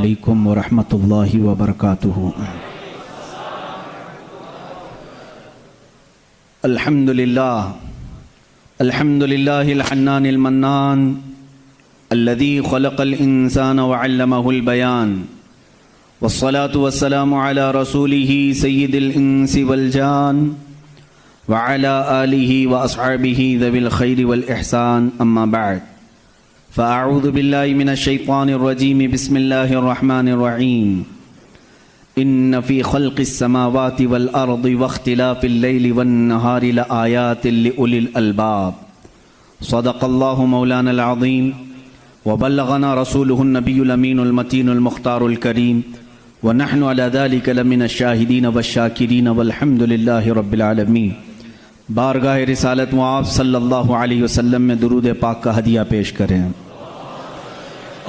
अलैकुम वरहमतुल्लाहि वबरकातुहू। अल्हम्दुलिल्लाहिल हन्नानिल मन्नान अल्लज़ी खलक़ल इंसान व अल्लमहुल बयान वस्सलातु वस्सलामु अला रसूलिही सय्यिदिल इंसी वल जान व अला आलिही व अस्हाबिही ज़विल खैरि वल इहसान अम्मा बअद फ़अऊज़ु बिल्लाहि मिनश शैतानिर रजीम बिस्मिल्लाहिर रहमानिर रहीम इन्न फ़ी ख़ल्क़िस समावाति वल अर्दि वख्तिलाफ़िल लैलि वन नहारि लआयातिन लिउलिल अलबाब सदक़ल्लाहु मौलानल अज़ीम व बल्लगना रसूलुहुन नबियुल अमीनुल मतीनुल मुख्तारुल करीम व नहनु अला ज़ालिका लमिनश शाहिदीन वश्शाकिरीन वल्हम्दुलिल्लाहि रब्बिल आलमीन। बारगाह रिसालत में आप सल्लल्लाहु अलैहि वसल्लम में दुरूद पाक का हदिया पेश करें।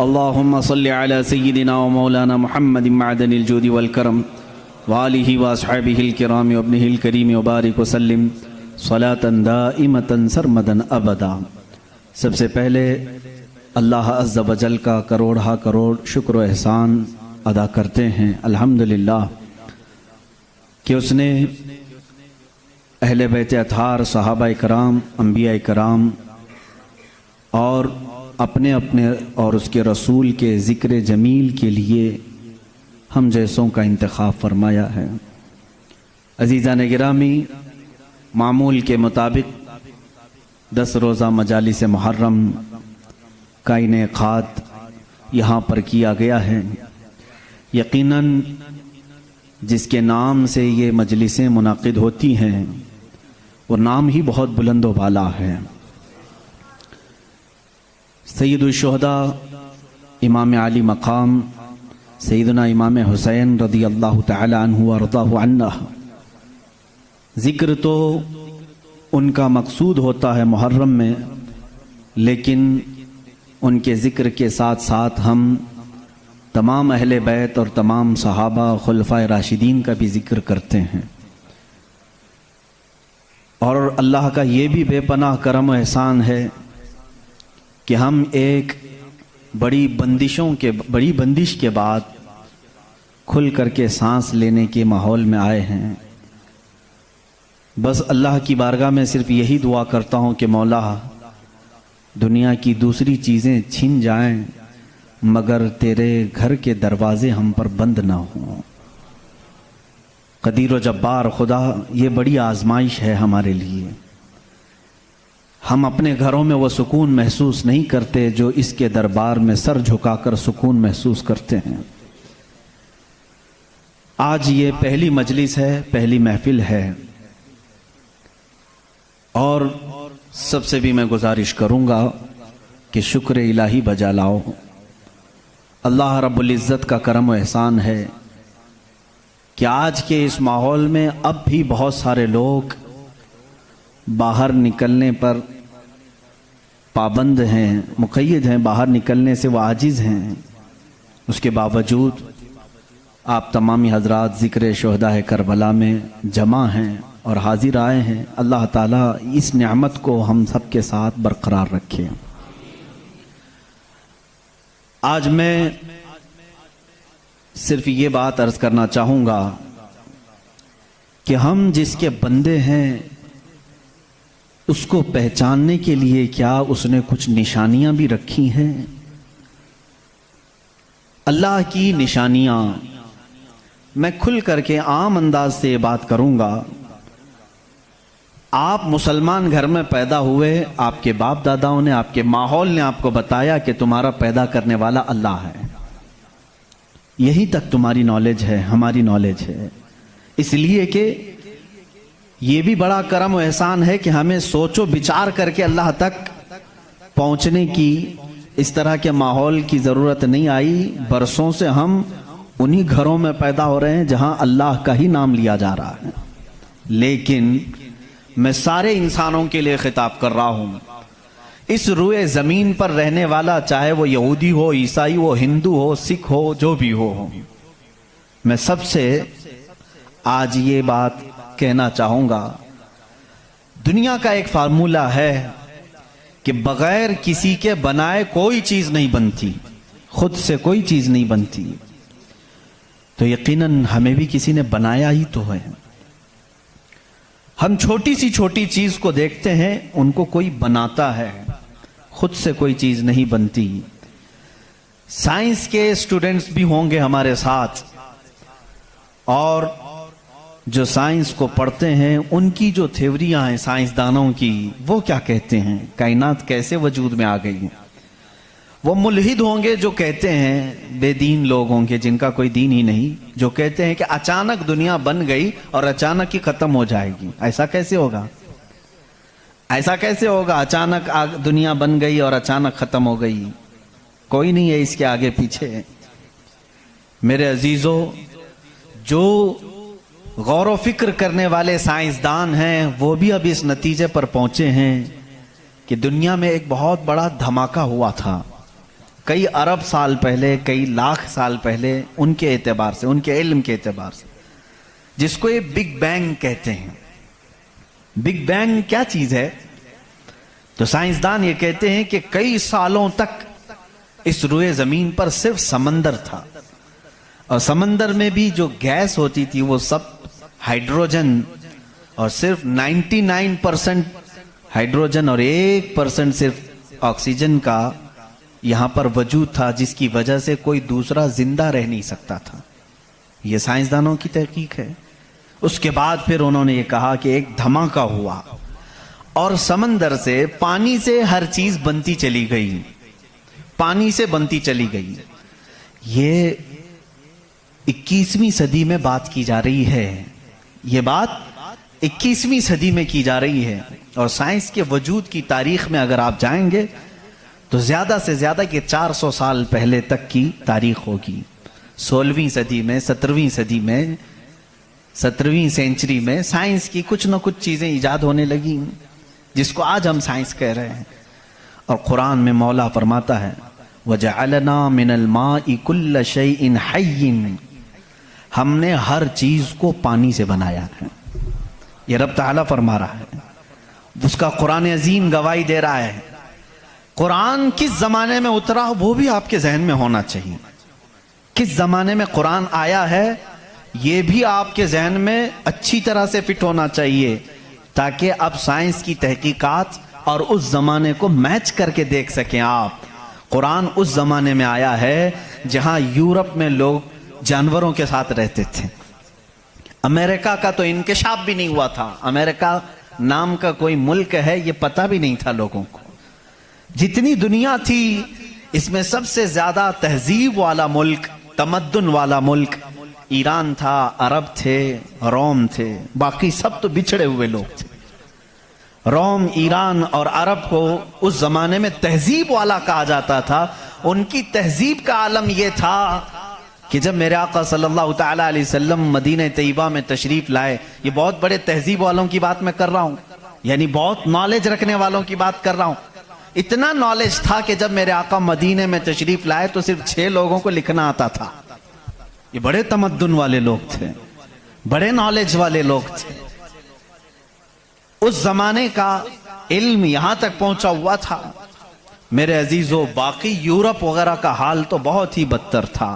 अल्लाहुम्मा सल्लि अला सय्यिदिना व मौलाना मुहम्मद मअदनिल जूदि वल करम व आलिहि व अस्हाबिहिल किराम व इब्निहिल करीम व बारिक व सल्लिम सलातन दाइमतन सरमदन अबदा। सबसे पहले अल्लाह अज़्ज़ व जल का करोड़ा करोड़ शुक्र व एहसान अदा करते हैं अल्हम्दुलिल्लाह कि उसने अहले बैत अतहार, सहाबा कराम, अम्बिया कराम और अपने अपने और उसके रसूल के ज़िक्र जमील के लिए हम जैसों का इंतखाब फरमाया है। अज़ीज़ान गिरामी, मामूल के मुताबिक 10 रोज़ा मजालिस मुहर्रम का इनेक़ाद यहाँ पर किया गया है। यकीनन जिसके नाम से ये मजलिसें मुनाक़िद होती हैं वो नाम ही बहुत बुलंद वाला है। सैयदुल शुहदा इमाम आली मकाम सैयदना इमाम हुसैन रज़ी अल्लाह तआला अन्हु व अर्ज़ाहु अन्ना। ज़िक्र तो उनका मकसूद होता है मुहर्रम में, लेकिन उनके ज़िक्र के साथ साथ हम तमाम अहले बैत और तमाम सहाबा खुलफाए राशिदीन का भी ज़िक्र करते हैं। और अल्लाह का ये भी बेपनाह करम व एहसान है कि हम एक बड़ी बंदिश के बाद खुल करके सांस लेने के माहौल में आए हैं। बस अल्लाह की बारगाह में सिर्फ यही दुआ करता हूँ कि मौला दुनिया की दूसरी चीज़ें छिन जाएं मगर तेरे घर के दरवाजे हम पर बंद ना हों। कदीर व जब्बार खुदा, ये बड़ी आजमाइश है हमारे लिए। हम अपने घरों में वो सुकून महसूस नहीं करते जो इसके दरबार में सर झुकाकर सुकून महसूस करते हैं। आज ये पहली मजलिस है, पहली महफिल है, और सबसे भी मैं गुजारिश करूंगा कि शुक्र इलाही बजा लाओ। अल्लाह रब्बुल इज़्ज़त का करम व एहसान है कि आज के इस माहौल में अब भी बहुत सारे लोग बाहर निकलने पर पाबंद हैं, मुक़य्यद हैं, बाहर निकलने से वो आजिज़ हैं। उसके बावजूद आप तमामी हजरात ज़िक्र शुहदा करबला में जमा हैं और हाजिर आए हैं। अल्लाह ताला इस नेमत को हम सब के साथ बरकरार रखे। आज मैं सिर्फ ये बात अर्ज करना चाहूँगा कि हम जिसके बंदे हैं उसको पहचानने के लिए क्या उसने कुछ निशानियां भी रखी हैं। अल्लाह की निशानियां, मैं खुल करके आम अंदाज से ये बात करूंगा। आप मुसलमान घर में पैदा हुए, आपके बाप दादाओं ने, आपके माहौल ने आपको बताया कि तुम्हारा पैदा करने वाला अल्लाह है। यही तक तुम्हारी नॉलेज है, हमारी नॉलेज है। इसलिए कि ये भी बड़ा करम व एहसान है कि हमें सोचो विचार करके अल्लाह तक पहुंचने की इस तरह के माहौल की ज़रूरत नहीं आई। बरसों से हम उन्हीं घरों में पैदा हो रहे हैं जहां अल्लाह का ही नाम लिया जा रहा है। लेकिन मैं सारे इंसानों के लिए खिताब कर रहा हूं। इस रुए ज़मीन पर रहने वाला, चाहे वो यहूदी हो, ईसाई हो, हिंदू हो, सिख हो, जो भी हो, मैं सबसे आज ये बात कहना चाहूंगा। दुनिया का एक फार्मूला है कि बगैर किसी के बनाए कोई चीज नहीं बनती। खुद से कोई चीज नहीं बनती, तो यकीनन हमें भी किसी ने बनाया ही तो है। हम छोटी सी छोटी चीज को देखते हैं, उनको कोई बनाता है, खुद से कोई चीज नहीं बनती। साइंस के स्टूडेंट्स भी होंगे हमारे साथ, और जो साइंस को पढ़ते हैं उनकी जो थ्योरियां हैं साइंसदानों की, वो क्या कहते हैं, कायनात कैसे वजूद में आ गई। वो मुल्हिद होंगे जो कहते हैं, बेदीन लोग होंगे जिनका कोई दीन ही नहीं, जो कहते हैं कि अचानक दुनिया बन गई और अचानक ही खत्म हो जाएगी। ऐसा कैसे होगा, ऐसा कैसे होगा, अचानक दुनिया बन गई और अचानक खत्म हो गई। कोई नहीं है इसके आगे पीछे। मेरे अजीजों, जो गौर व फिक्र करने वाले साइंसदान हैं वो भी अब इस नतीजे पर पहुंचे हैं कि दुनिया में एक बहुत बड़ा धमाका हुआ था कई अरब साल पहले, कई लाख साल पहले, उनके एतबार से, उनके इल्म के एतबार से, जिसको ये बिग बैंग कहते हैं। बिग बैंग क्या चीज है? तो साइंसदान ये कहते हैं कि कई सालों तक इस रुए जमीन पर सिर्फ समंदर था, और समंदर में भी जो गैस होती थी वो सब हाइड्रोजन, और सिर्फ 99% हाइड्रोजन और 1% सिर्फ ऑक्सीजन का यहां पर वजूद था, जिसकी वजह से कोई दूसरा जिंदा रह नहीं सकता था। यह साइंसदानों की तहकीक है। उसके बाद फिर उन्होंने ये कहा कि एक धमाका हुआ और समंदर से, पानी से हर चीज बनती चली गई, पानी से बनती चली गई। ये 21वीं सदी में बात की जा रही है, ये बात 21वीं सदी में की जा रही है। और साइंस के वजूद की तारीख में अगर आप जाएंगे तो ज्यादा से ज्यादा कि 400 साल पहले तक की तारीख होगी। 16वीं सदी में, 17वीं सदी में, 17वीं सेंचुरी में साइंस की कुछ न कुछ चीजें इजाद होने लगी, जिसको आज हम साइंस कह रहे हैं। और कुरान में मौला फरमाता है, वजअलना मिनल माइ कुल्ल शैइन हय्यिन, हमने हर चीज को पानी से बनाया है। ये रब ताला फरमा रहा है, उसका कुरान अजीम गवाही दे रहा है। कुरान किस जमाने में उतरा वो भी आपके जहन में होना चाहिए। किस जमाने में कुरान आया है ये भी आपके जहन में अच्छी तरह से फिट होना चाहिए, ताकि अब साइंस की तहकीकात और उस जमाने को मैच करके देख सकें आप। कुरान उस जमाने में आया है जहां यूरोप में लोग जानवरों के साथ रहते थे। अमेरिका का तो इंकशाफ भी नहीं हुआ था, अमेरिका नाम का कोई मुल्क है ये पता भी नहीं था लोगों को। जितनी दुनिया थी इसमें सबसे ज्यादा तहजीब वाला मुल्क, तमद्दुन वाला मुल्क ईरान था, अरब थे, रोम थे, बाकी सब तो बिछड़े हुए लोग थे। रोम, ईरान और अरब को उस जमाने में तहजीब वाला कहा जाता था। उनकी तहजीब का आलम यह था कि जब मेरे आका सल्लल्लाहु तआला अलैहि वसल्लम मदीने तैयबा में तशरीफ लाए, ये बहुत बड़े तहजीब वालों की बात मैं कर रहा हूं, यानी बहुत नॉलेज रखने वालों की बात कर रहा हूं। इतना नॉलेज था कि जब मेरे आका मदीने में तशरीफ लाए तो सिर्फ 6 लोगों को लिखना आता था। ये बड़े तमद्दुन वाले लोग थे, बड़े नॉलेज वाले लोग थे। उस जमाने का इल्म यहां तक पहुंचा हुआ था। मेरे अजीजों, बाकी यूरोप वगैरह का हाल तो बहुत ही बदतर था।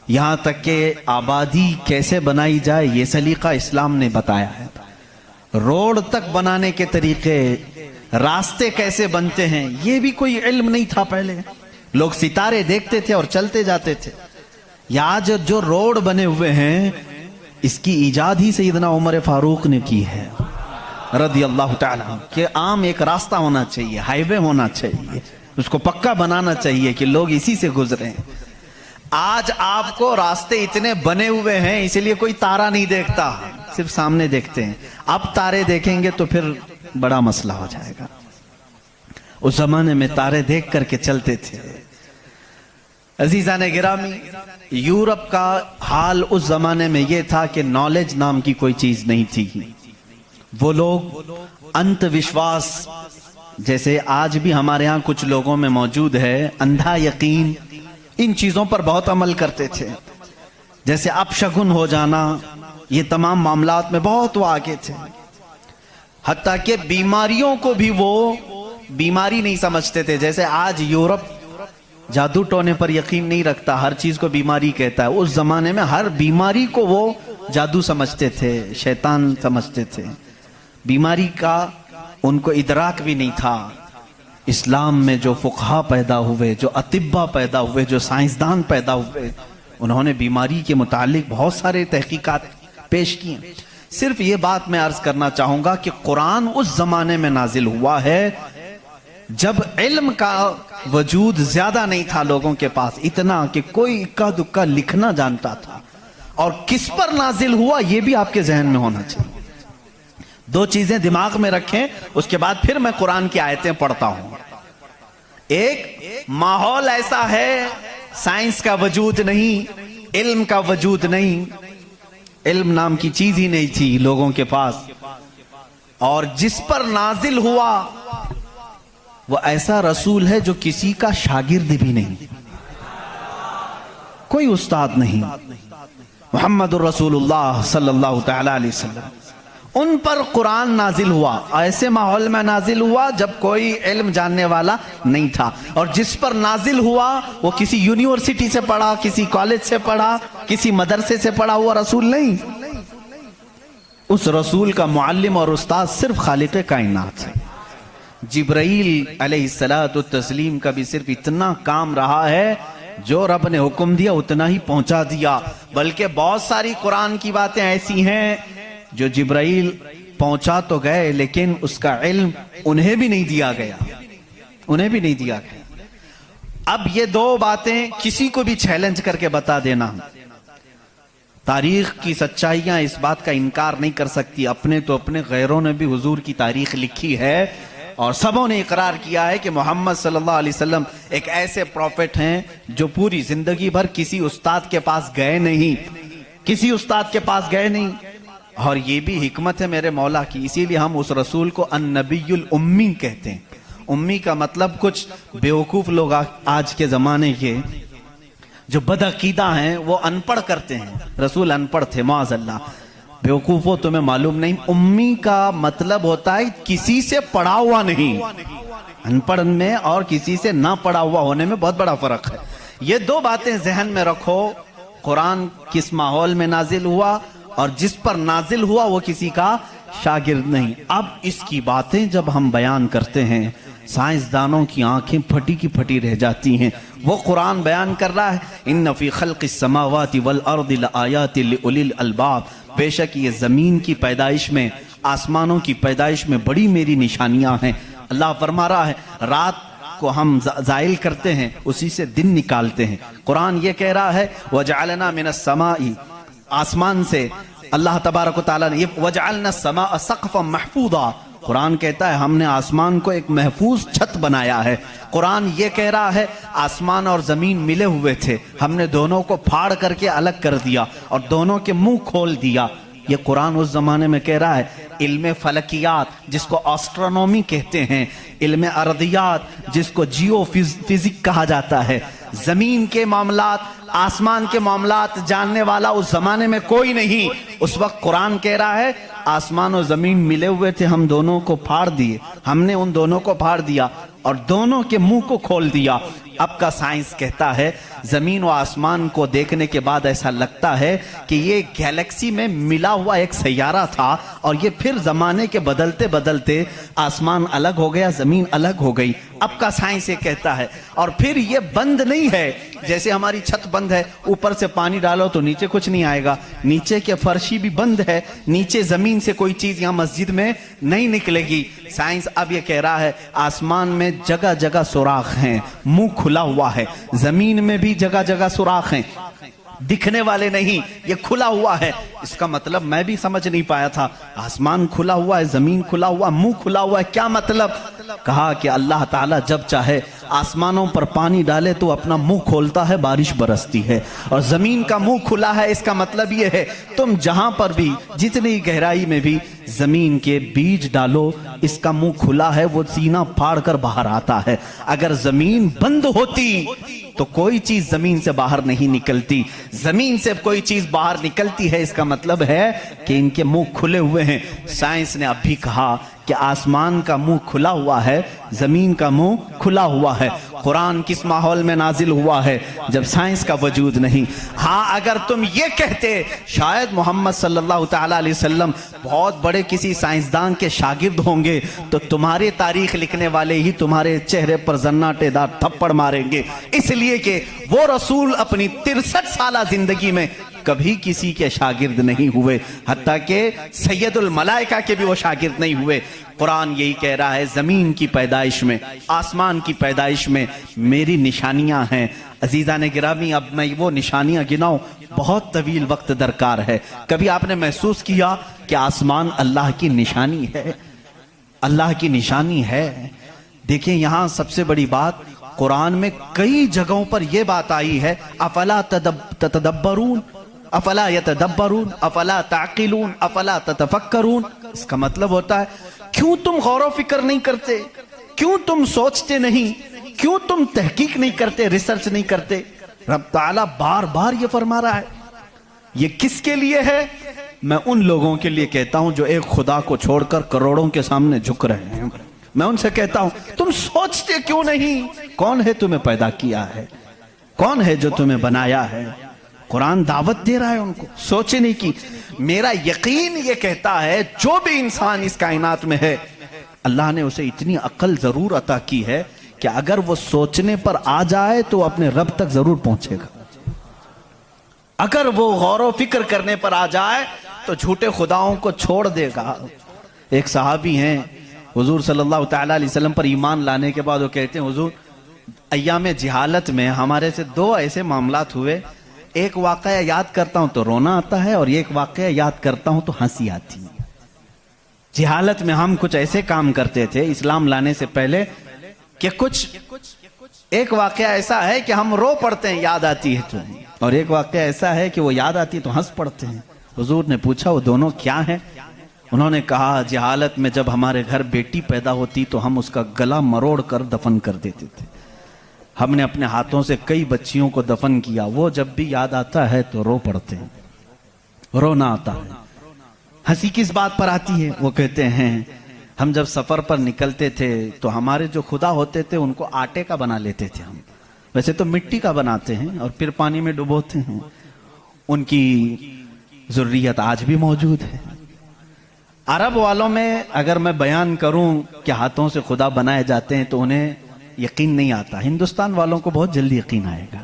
यहां तक कि आबादी कैसे बनाई जाए ये सलीका इस्लाम ने बताया है। रोड तक बनाने के तरीके, रास्ते कैसे बनते हैं, ये भी कोई इल्म नहीं था पहले। लोग सितारे देखते थे और चलते जाते थे। आज जो रोड बने हुए हैं इसकी इजाद ही सैयदना उमर फारूक ने की है रदी अल्लाह ताला, कि आम एक रास्ता होना चाहिए, हाईवे होना चाहिए, उसको पक्का बनाना चाहिए कि लोग इसी से गुजरे। आज आपको रास्ते इतने बने हुए हैं इसलिए कोई तारा नहीं देखता, सिर्फ सामने देखते हैं। अब तारे देखेंगे तो फिर बड़ा मसला हो जाएगा। उस जमाने में तारे देख करके चलते थे। अजीजा ने गिरामी, यूरोप का हाल उस जमाने में यह था कि नॉलेज नाम की कोई चीज नहीं थी। वो लोग अंधविश्वास, जैसे आज भी हमारे यहाँ कुछ लोगों में मौजूद है, अंधा यकीन, इन चीजों पर बहुत अमल करते थे। जैसे अपशगुन हो जाना, ये तमाम मामलात में बहुत वो आगे थे। हत्ता कि बीमारियों को भी वो बीमारी नहीं समझते थे। जैसे आज यूरोप जादू टोने पर यकीन नहीं रखता, हर चीज को बीमारी कहता है। उस जमाने में हर बीमारी को वो जादू समझते थे, शैतान समझते थे। बीमारी का उनको इदराक भी नहीं था। इस्लाम में जो फुकहा पैदा हुए, जो अतिब्बा पैदा हुए, जो साइंसदान पैदा हुए, उन्होंने बीमारी के मुतालिक बहुत सारे तहकीकात पेश किए। सिर्फ ये बात मैं अर्ज करना चाहूंगा कि कुरान उस जमाने में नाजिल हुआ है जब इल्म का वजूद ज्यादा नहीं था लोगों के पास, इतना कि कोई इक्का दुक्का लिखना जानता था। और किस पर नाजिल हुआ ये भी आपके जहन में होना चाहिए। दो चीजें दिमाग में रखें, उसके बाद फिर मैं कुरान की आयतें पढ़ता हूं। एक, माहौल ऐसा है, साइंस का वजूद नहीं, इल्म का वजूद नहीं, इल्म नाम की चीज ही नहीं थी लोगों के पास। और जिस पर नाजिल हुआ वो ऐसा रसूल है जो किसी का शागिर्द भी नहीं, कोई उस्ताद नहीं, मुहम्मदुर रसूलुल्लाह सल्लल्लाहु तआला अलैहि वसल्लम। उन पर कुरान नाजिल हुआ, ऐसे माहौल में नाजिल हुआ जब कोई इल्म जानने वाला नहीं था। और जिस पर नाजिल हुआ वो किसी यूनिवर्सिटी से पढ़ा, किसी कॉलेज से पढ़ा, किसी मदरसे से पढ़ा हुआ रसूल नहीं। उस रसूल का मुअल्लिम और उस्ताद सिर्फ खालिक कायनात है। जिब्राइल अलैहिस्सलातु तस्लीम का भी सिर्फ इतना काम रहा है, जो रब ने हुक्म दिया उतना ही पहुंचा दिया। बल्कि बहुत सारी कुरान की बातें ऐसी हैं जो जिब्राइल पहुंचा तो गए लेकिन उसका इल्म उन्हें भी नहीं दिया गया, उन्हें भी नहीं दिया गया। अब ये दो बातें किसी को भी चैलेंज करके बता देना, तारीख की सच्चाइयां इस बात का इनकार नहीं कर सकती। अपने तो अपने, गैरों ने भी हुजूर की तारीख लिखी है और सबों ने इकरार किया है कि मोहम्मद सल्लल्लाहु अलैहि वसल्लम एक ऐसे प्रॉफिट हैं जो पूरी जिंदगी भर किसी उस्ताद के पास गए नहीं, किसी उस्ताद के पास गए नहीं। और ये भी हिकमत है मेरे मौला की, इसीलिए हम उस रसूल को अन्नबीयुल उम्मी कहते हैं। उम्मी का मतलब कुछ बेवकूफ लोग आज के जमाने के जो बदअकीदा हैं वो अनपढ़ करते हैं। रसूल अनपढ़ थे, माअज़ल्लाह। बेवकूफो तुम्हें मालूम नहीं, उम्मी का मतलब होता है किसी से पढ़ा हुआ नहीं। अनपढ़ में और किसी से ना पढ़ा हुआ होने में बहुत बड़ा फर्क है। ये दो बातें जहन में रखो। कुरान किस माहौल में नाजिल हुआ और जिस पर नाजिल हुआ वो किसी का शागिर्द नहीं। अब इसकी बातें जब हम बयान करते हैं, साइंसदानों की आंखें फटी की फटी रह जाती हैं। वो कुरान बयान कर रहा है, इन्न फी खल्क़िस समावाति वल अर्दि लआयाति लिउलिल अलबाब, बेशक ये जमीन की पैदाइश में, आसमानों की पैदाइश में बड़ी मेरी निशानियां हैं। अल्लाह फरमा रहा है, रात को हम जाइल करते हैं, उसी से दिन निकालते हैं। कुरान ये कह रहा है, वजअलना मिनस समाई, आसमान से अल्लाह तबारक व तआला ने, वजअलना समा सक़फ़न महफूज़ा, कुरान कहता है हमने आसमान को एक महफूज छत बनाया है। कुरान ये कह रहा है आसमान और जमीन मिले हुए थे, हमने दोनों को फाड़ करके अलग कर दिया और दोनों के मुंह खोल दिया। ये कुरान उस जमाने में कह रहा है। इल्म फलकियात जिसको एस्ट्रोनॉमी कहते हैं, इल्म अर्दियात जिसको जियो फिजिक कहा जाता है, जमीन के मामलात, आसमान के मामलात जानने वाला उस जमाने में कोई नहीं। उस वक्त कुरान कह रहा है आसमान और जमीन मिले हुए थे, हम दोनों को फाड़ दिए, हमने उन दोनों को फाड़ दिया और दोनों के मुंह को खोल दिया। अब का साइंस कहता है जमीन व आसमान को देखने के बाद ऐसा लगता है कि ये गैलेक्सी में मिला हुआ एक सैयारा था और ये फिर जमाने के बदलते बदलते आसमान अलग हो गया, जमीन अलग हो गई। अब का साइंस ये कहता है। और फिर ये बंद नहीं है, जैसे हमारी छत बंद है, ऊपर से पानी डालो तो नीचे कुछ नहीं आएगा, नीचे के फर्शी भी बंद है, नीचे जमीन से कोई चीज यहाँ मस्जिद में नहीं निकलेगी। साइंस अब ये कह रहा है आसमान में जगह जगह सुराख हैं, मुंह खुला हुआ है, जमीन में भी जगह जगह सुराख हैं, दिखने वाले नहीं, ये खुला हुआ है। इसका मतलब मैं भी समझ नहीं पाया था, आसमान खुला हुआ है, जमीन खुला हुआ, मुंह खुला हुआ है, क्या मतलब? कहा कि अल्लाह ताला जब चाहे आसमानों पर पानी डाले तो अपना मुंह खोलता है, बारिश बरसती है। और जमीन का मुंह खुला है, इसका मतलब ये है तुम जहां पर भी, जितनी गहराई में भी जमीन के बीज डालो, इसका मुंह खुला है, वो सीना फाड़ कर बाहर आता है। अगर जमीन बंद होती तो कोई चीज जमीन से बाहर नहीं निकलती, जमीन से कोई चीज बाहर निकलती है, इसका मतलब है कि इनके मुंह खुले हुए हैं। साइंस ने अब भी कहा कि आसमान का मुंह खुला हुआ है, जमीन का मुंह खुला हुआ है। कुरान किस माहौल में नाजिल हुआ है, जब साइंस का वजूद नहीं। हाँ, अगर तुम ये कहते शायद मोहम्मद सल्लल्लाहु ताला अलैहि वसल्लम बहुत बड़े किसी साइंसदान के शागिर्द होंगे, तो तुम्हारी तारीख लिखने वाले ही तुम्हारे चेहरे पर जन्नाटेदार थप्पड़ मारेंगे, इसलिए कि वो रसूल अपनी 63 साल जिंदगी में कभी किसी के शागिर्द नहीं हुए, हत्ता के सैयदुल मलाइका के भी वो शागिर्द नहीं हुए। कुरान यही कह रहा है, जमीन की पैदाइश में, आसमान की पैदाइश में मेरी निशानियां हैं। अजीजा ने गिरामी, अब मैं वो निशानियां गिनाऊं, बहुत तवील वक्त दरकार है। कभी आपने महसूस किया कि आसमान अल्लाह की निशानी है? अल्लाह की निशानी है। देखिए, यहां सबसे बड़ी बात, कुरान में कई जगहों पर यह बात आई है, अफला तदब्बरून, अफला यतदब्बरून, अफला ताकिलून, अफला ततफक्करून। इसका मतलब होता है, क्यों तुम गौर फिक्र नहीं करते, क्यों तुम सोचते नहीं, क्यों तुम तहकीक नहीं करते, रिसर्च नहीं करते। रब ताला बार बार ये फरमा रहा है। ये किसके लिए है? मैं उन लोगों के लिए कहता हूं जो एक खुदा को छोड़कर करोड़ों के सामने झुक रहे हैं। मैं उनसे कहता हूं, तुम सोचते क्यों नहीं? कौन है तुम्हें पैदा किया है? कौन है जो तुम्हें बनाया है? कुरान दावत दे रहा है उनको सोचने की। मेरा यकीन ये कहता है, जो भी इंसान इस कायनात में है, अल्लाह ने उसे इतनी अक्ल जरूर अता की है कि अगर वो सोचने पर आ जाए तो अपने रब तक जरूर पहुंचेगा। अगर वो गौर फिक्र करने पर आ जाए तो झूठे खुदाओं को छोड़ देगा। एक सहाबी हैं, हुजूर सल्लल्लाहु ताला अलैहि वसल्लम पर ईमान लाने के बाद वो कहते हैं, हुजूर अय्याम जिहालत में हमारे से 2 ऐसे मामलात हुए, एक वाकया याद करता हूं तो रोना आता है, और एक वाकया याद करता हूं तो हंसी आती है। जिहालत में हम कुछ ऐसे काम करते थे इस्लाम लाने से पहले कि कुछ एक वाकया ऐसा है कि हम रो पड़ते हैं याद आती है तो, और एक वाकया ऐसा है कि वो याद आती है तो हंस पड़ते हैं। हुजूर ने पूछा, वो दोनों क्या है? उन्होंने कहा, जिहालत में जब हमारे घर बेटी पैदा होती तो हम उसका गला मरोड़ कर दफन कर देते थे। हमने अपने हाथों से कई बच्चियों को दफन किया। वो जब भी याद आता है तो रो पड़ते हैं, रोना आता है। हंसी किस बात पर आती है? वो कहते हैं, हम जब सफर पर निकलते थे तो हमारे जो खुदा होते थे उनको आटे का बना लेते थे हम। वैसे तो मिट्टी का बनाते हैं और फिर पानी में डुबोते हैं। उनकी ज़ुर्रियत आज भी मौजूद है। अरब वालों में अगर मैं बयान करूं कि हाथों से खुदा बनाए जाते हैं तो उन्हें यकीन नहीं आता। हिंदुस्तान वालों को बहुत जल्दी यकीन आएगा।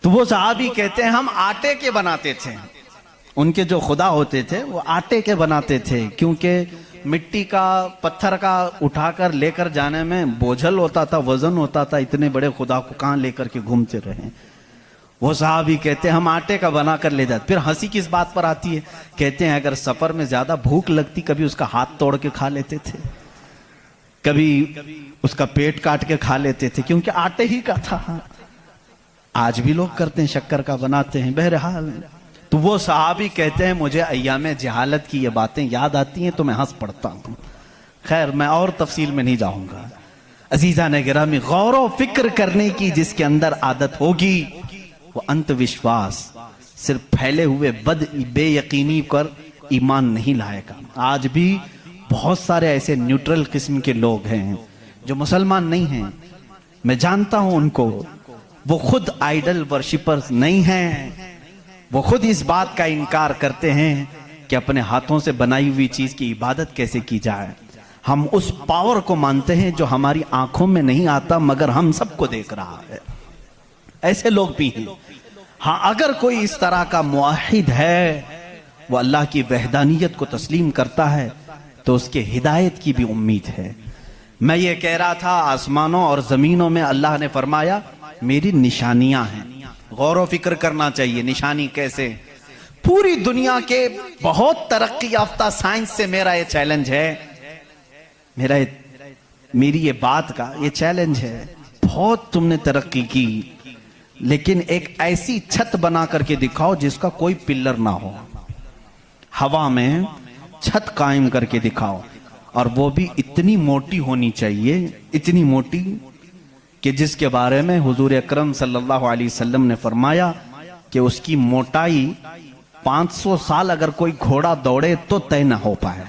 तो वो सहाबी कहते हैं, हम आटे के बनाते थे। उनके जो खुदा होते थे वो आटे के बनाते थे, क्योंकि मिट्टी का, पत्थर का उठाकर लेकर जाने में बोझल होता था, वजन होता था। इतने बड़े खुदा को कहां लेकर के घूमते रहे। वो साहबी कहते हैं, हम आटे का बना कर ले जाते। फिर हंसी किस बात पर आती है? कहते हैं, अगर सफर में ज्यादा भूख लगती, कभी उसका हाथ तोड़ के खा लेते थे, कभी उसका पेट काट के खा लेते थे, क्योंकि आटे ही का था। आज भी लोग करते हैं, शक्कर का बनाते हैं। बहरहाल, तो वो सहाबी कहते हैं, मुझे अय्याम जहालत की ये बातें याद आती हैं तो मैं हंस पड़ता हूं। खैर, मैं और तफसील में नहीं जाऊंगा। अजीजा ने गिरामी, गौर व फिक्र करने की जिसके अंदर आदत होगी, वो अंधविश्वास, सिर्फ फैले हुए बेयकीनी पर ईमान नहीं लाएगा। आज भी बहुत सारे ऐसे न्यूट्रल किस्म के लोग हैं जो मुसलमान नहीं हैं, मैं जानता हूं उनको। वो खुद आइडल वर्शिपर्स नहीं हैं। वो खुद इस बात का इनकार करते हैं कि अपने हाथों से बनाई हुई चीज की इबादत कैसे की जाए। हम उस पावर को मानते हैं जो हमारी आंखों में नहीं आता मगर हम सबको देख रहा है। ऐसे लोग भी हैं। हाँ, अगर कोई इस तरह का मुआहिद है, वो अल्लाह की वहदानियत को तस्लीम करता है, तो उसके हिदायत की भी उम्मीद है। मैं ये कह रहा था, आसमानों और जमीनों में अल्लाह ने फरमाया मेरी निशानियां हैं। गौर व फिक्र करना चाहिए। निशानी कैसे? पूरी दुनिया के बहुत तरक्की याफ्ता साइंस से मेरा ये चैलेंज है, मेरी ये बात का ये चैलेंज है। बहुत तुमने तरक्की की, लेकिन एक ऐसी छत बना करके दिखाओ जिसका कोई पिल्लर ना हो। हवा में छत कायम करके दिखाओ, और वो भी इतनी मोटी होनी चाहिए, इतनी मोटी कि जिसके बारे में हुजूर अकरम सल्लल्लाहु अलैहि वसल्लम ने फरमाया कि उसकी मोटाई 500 साल अगर कोई घोड़ा दौड़े तो तय ना हो पाए।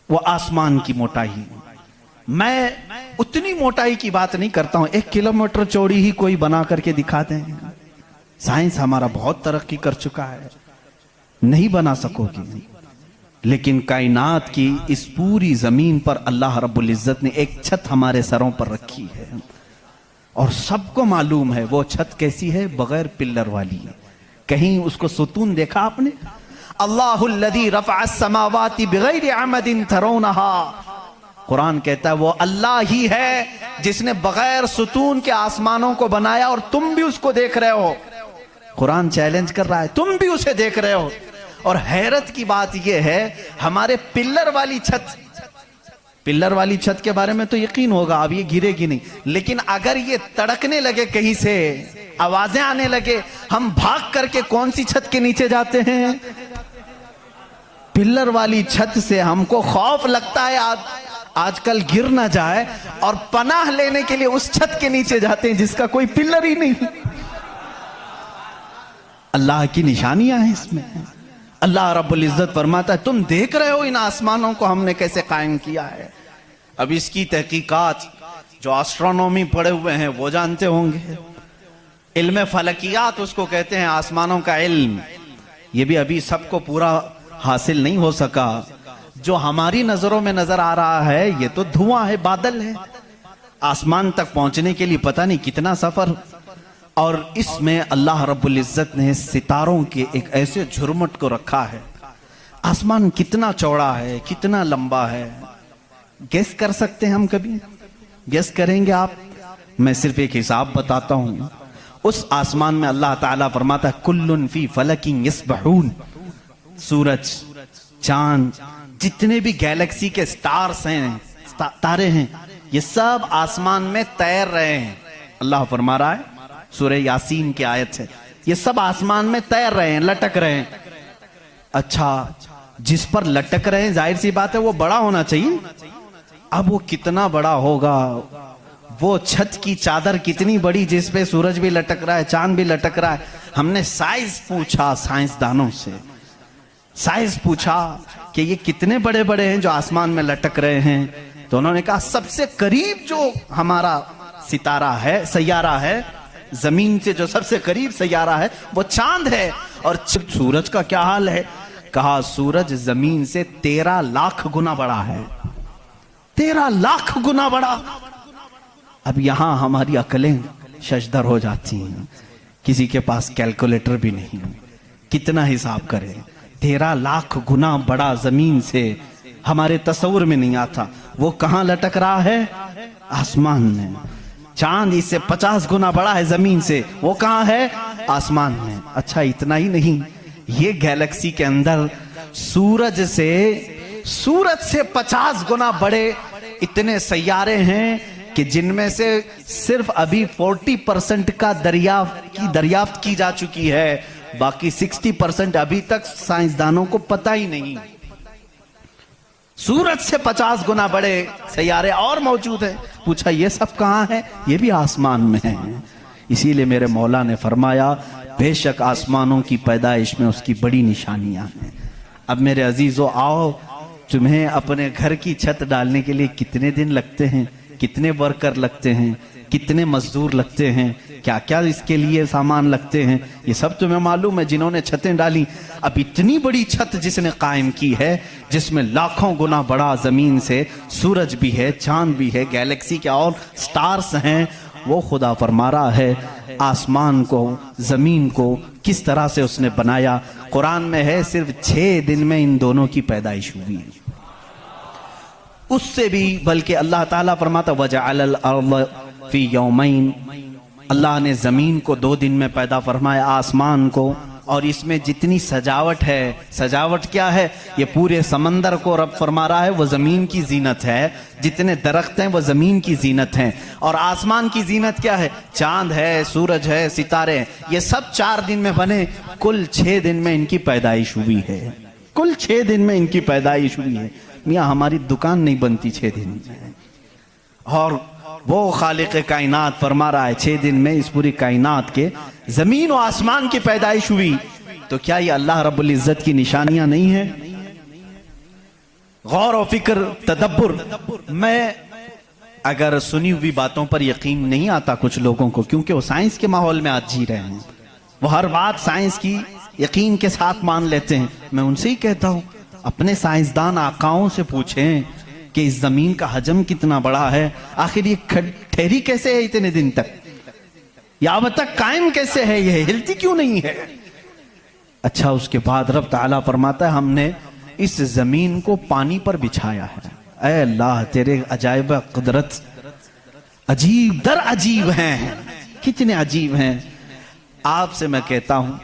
वो आसमान की मोटाई। मैं उतनी मोटाई की बात नहीं करता हूं, 1 किलोमीटर चौड़ी ही कोई बना करके दिखा दें। साइंस हमारा बहुत तरक्की कर चुका है, नहीं बना सकोगी। लेकिन कायनात की इस पूरी जमीन पर अल्लाह रब्बुल इज्जत ने एक छत हमारे सरों पर रखी है, और सबको मालूम है वो छत कैसी है, बगैर पिल्लर वाली। कहीं उसको सुतून देखा आपने? अल्लाहुल्लज़ी रफ़अस समावाति बिगैरि अमदिन तरौनहा, कुरान कहता है वो अल्लाह ही है जिसने बगैर सुतून के आसमानों को बनाया, और तुम भी उसको देख रहे हो। कुरान चैलेंज कर रहा है, तुम भी उसे देख रहे हो। और हैरत की बात यह है, हमारे पिल्लर वाली छत के बारे में तो यकीन होगा अब ये गिरेगी नहीं, लेकिन अगर ये तड़कने लगे, कहीं से आवाजें आने लगे, हम भाग करके कौन सी छत के नीचे जाते हैं? पिल्लर वाली छत से हमको खौफ लगता है आजकल गिर ना जाए, और पनाह लेने के लिए उस छत के नीचे जाते हैं जिसका कोई पिल्लर ही नहीं। अल्लाह की निशानियां हैं इसमें। अल्लाह रब्बुल इज्जत फरमाता है तुम देख रहे हो इन आसमानों को हमने कैसे कायम किया है। अब इसकी तहकीकात जो एस्ट्रोनॉमी पढ़े हुए हैं वो जानते होंगे, इल्म फलकियात उसको कहते हैं, आसमानों का इल्म। ये भी अभी सबको पूरा हासिल नहीं हो सका। जो हमारी नजरों में नजर आ रहा है ये तो धुआं है, बादल है। आसमान तक पहुंचने के लिए पता नहीं कितना सफर, और इसमें अल्लाह रब्बुल इज्जत ने सितारों के एक ऐसे झुरमुट को रखा है। आसमान कितना चौड़ा है, कितना लंबा है, गेस कर सकते हैं हम? कभी गेस करेंगे आप? मैं सिर्फ एक हिसाब बताता हूं। उस आसमान में अल्लाह ताला फरमाता है कुल्लुन फी फलकिन यस्बहून, सूरज, चांद, जितने भी गैलेक्सी के स्टार्स हैं, तारे हैं, ये सब आसमान में तैर रहे हैं। अल्लाह फरमा रहा है, सूरह यासीन की आयत है, ये सब आसमान में तैर रहे हैं, लटक रहे हैं। अच्छा, जिस पर लटक रहे हैं जाहिर सी बात है वो बड़ा होना चाहिए। अब वो कितना बड़ा होगा? वो छत की चादर कितनी बड़ी जिस पे सूरज भी लटक रहा है, चांद भी लटक रहा है। हमने साइज पूछा साइंसदानों से, साइज पूछा कि ये कितने बड़े बड़े हैं जो आसमान में लटक रहे हैं, तो उन्होंने कहा सबसे करीब जो हमारा सितारा है, सैयारा है, जमीन से जो सबसे करीब सैयारा है वो चांद है। और सूरज का क्या हाल है? कहा सूरज जमीन से 13 लाख गुना बड़ा है, 13 लाख गुना बड़ा। अब यहां हमारी अकलें शशदर हो जाती हैं, किसी के पास कैलकुलेटर भी नहीं, कितना हिसाब करें? 13 लाख गुना बड़ा जमीन से, हमारे तस्वुर में नहीं आता। वो कहां लटक रहा है? आसमान में। चांद इससे 50 गुना बड़ा है जमीन से, वो कहां है? आसमान में। अच्छा, इतना ही नहीं, ये गैलेक्सी के अंदर सूरज से 50 गुना बड़े इतने सैयारे हैं कि जिनमें से सिर्फ अभी 40% का दरियाफ्त की जा चुकी है, बाकी 60% अभी तक साइंसदानों को पता ही नहीं। सूरज से 50 गुना बड़े सैयारे और मौजूद हैं। पूछा ये सब कहां है? ये भी आसमान में है। इसीलिए मेरे मौला ने फरमाया बेशक आसमानों की पैदाइश में उसकी बड़ी निशानियां हैं। अब मेरे अजीजों, आओ, तुम्हें अपने घर की छत डालने के लिए कितने दिन लगते हैं, कितने वर्कर लगते हैं, कितने मजदूर लगते हैं, क्या क्या इसके लिए सामान लगते हैं, ये सब तुम्हें मालूम है जिन्होंने छतें डाली। अब इतनी बड़ी छत जिसने कायम की है, जिसमें लाखों गुना बड़ा जमीन से सूरज भी है, चांद भी है, गैलेक्सी के और स्टार्स हैं, वो खुदा फरमा रहा है आसमान को, जमीन को किस तरह से उसने बनाया। कुरान में है सिर्फ 6 दिन में इन दोनों की पैदाइश हुई। उससे भी बल्कि अल्लाह ताला फरमाता वजअल अर्द फी यौमैन, अल्लाह ने जमीन को 2 दिन में पैदा फरमाया, आसमान को। और इसमें जितनी सजावट है, सजावट क्या है? ये पूरे समंदर को रब फरमा रहा है वो जमीन की जीनत है, जितने दरख्त हैं वो जमीन की जीनत हैं। और आसमान की जीनत क्या है? चांद है, सूरज है, सितारे हैं। ये सब 4 दिन में बने, कुल 6 दिन में इनकी पैदाइश हुई है। कुल 6 दिन में इनकी पैदाइश हुई है। मियाँ हमारी दुकान नहीं बनती 6 दिन में, और वो खालिक कायनात फरमा रहा है 6 दिन में इस पूरी कायनात के जमीन और आसमान की पैदाइश हुई। तो क्या ये अल्लाह रब्बुल इज्जत की निशानियां नहीं है? गौर और फिक्र, तदब्बुर। मैं अगर सुनी हुई बातों पर यकीन नहीं आता कुछ लोगों को, क्योंकि वो साइंस के माहौल में आज जी रहे हैं, वो हर बात साइंस की यकीन के साथ मान लेते हैं। मैं उनसे ही कहता हूं, अपने साइंसदान आकाओं से पूछें कि इस जमीन का हजम कितना बड़ा है, आखिर ये ठहरी कैसे है इतने दिन तक, या अब तक कायम कैसे है, ये हिलती क्यों नहीं है। अच्छा, उसके बाद रब ताला फरमाता है हमने इस जमीन को पानी पर बिछाया है। ऐ अल्लाह, तेरे अजायब कुदरत अजीब दर अजीब हैं, कितने अजीब हैं। आपसे मैं कहता हूं,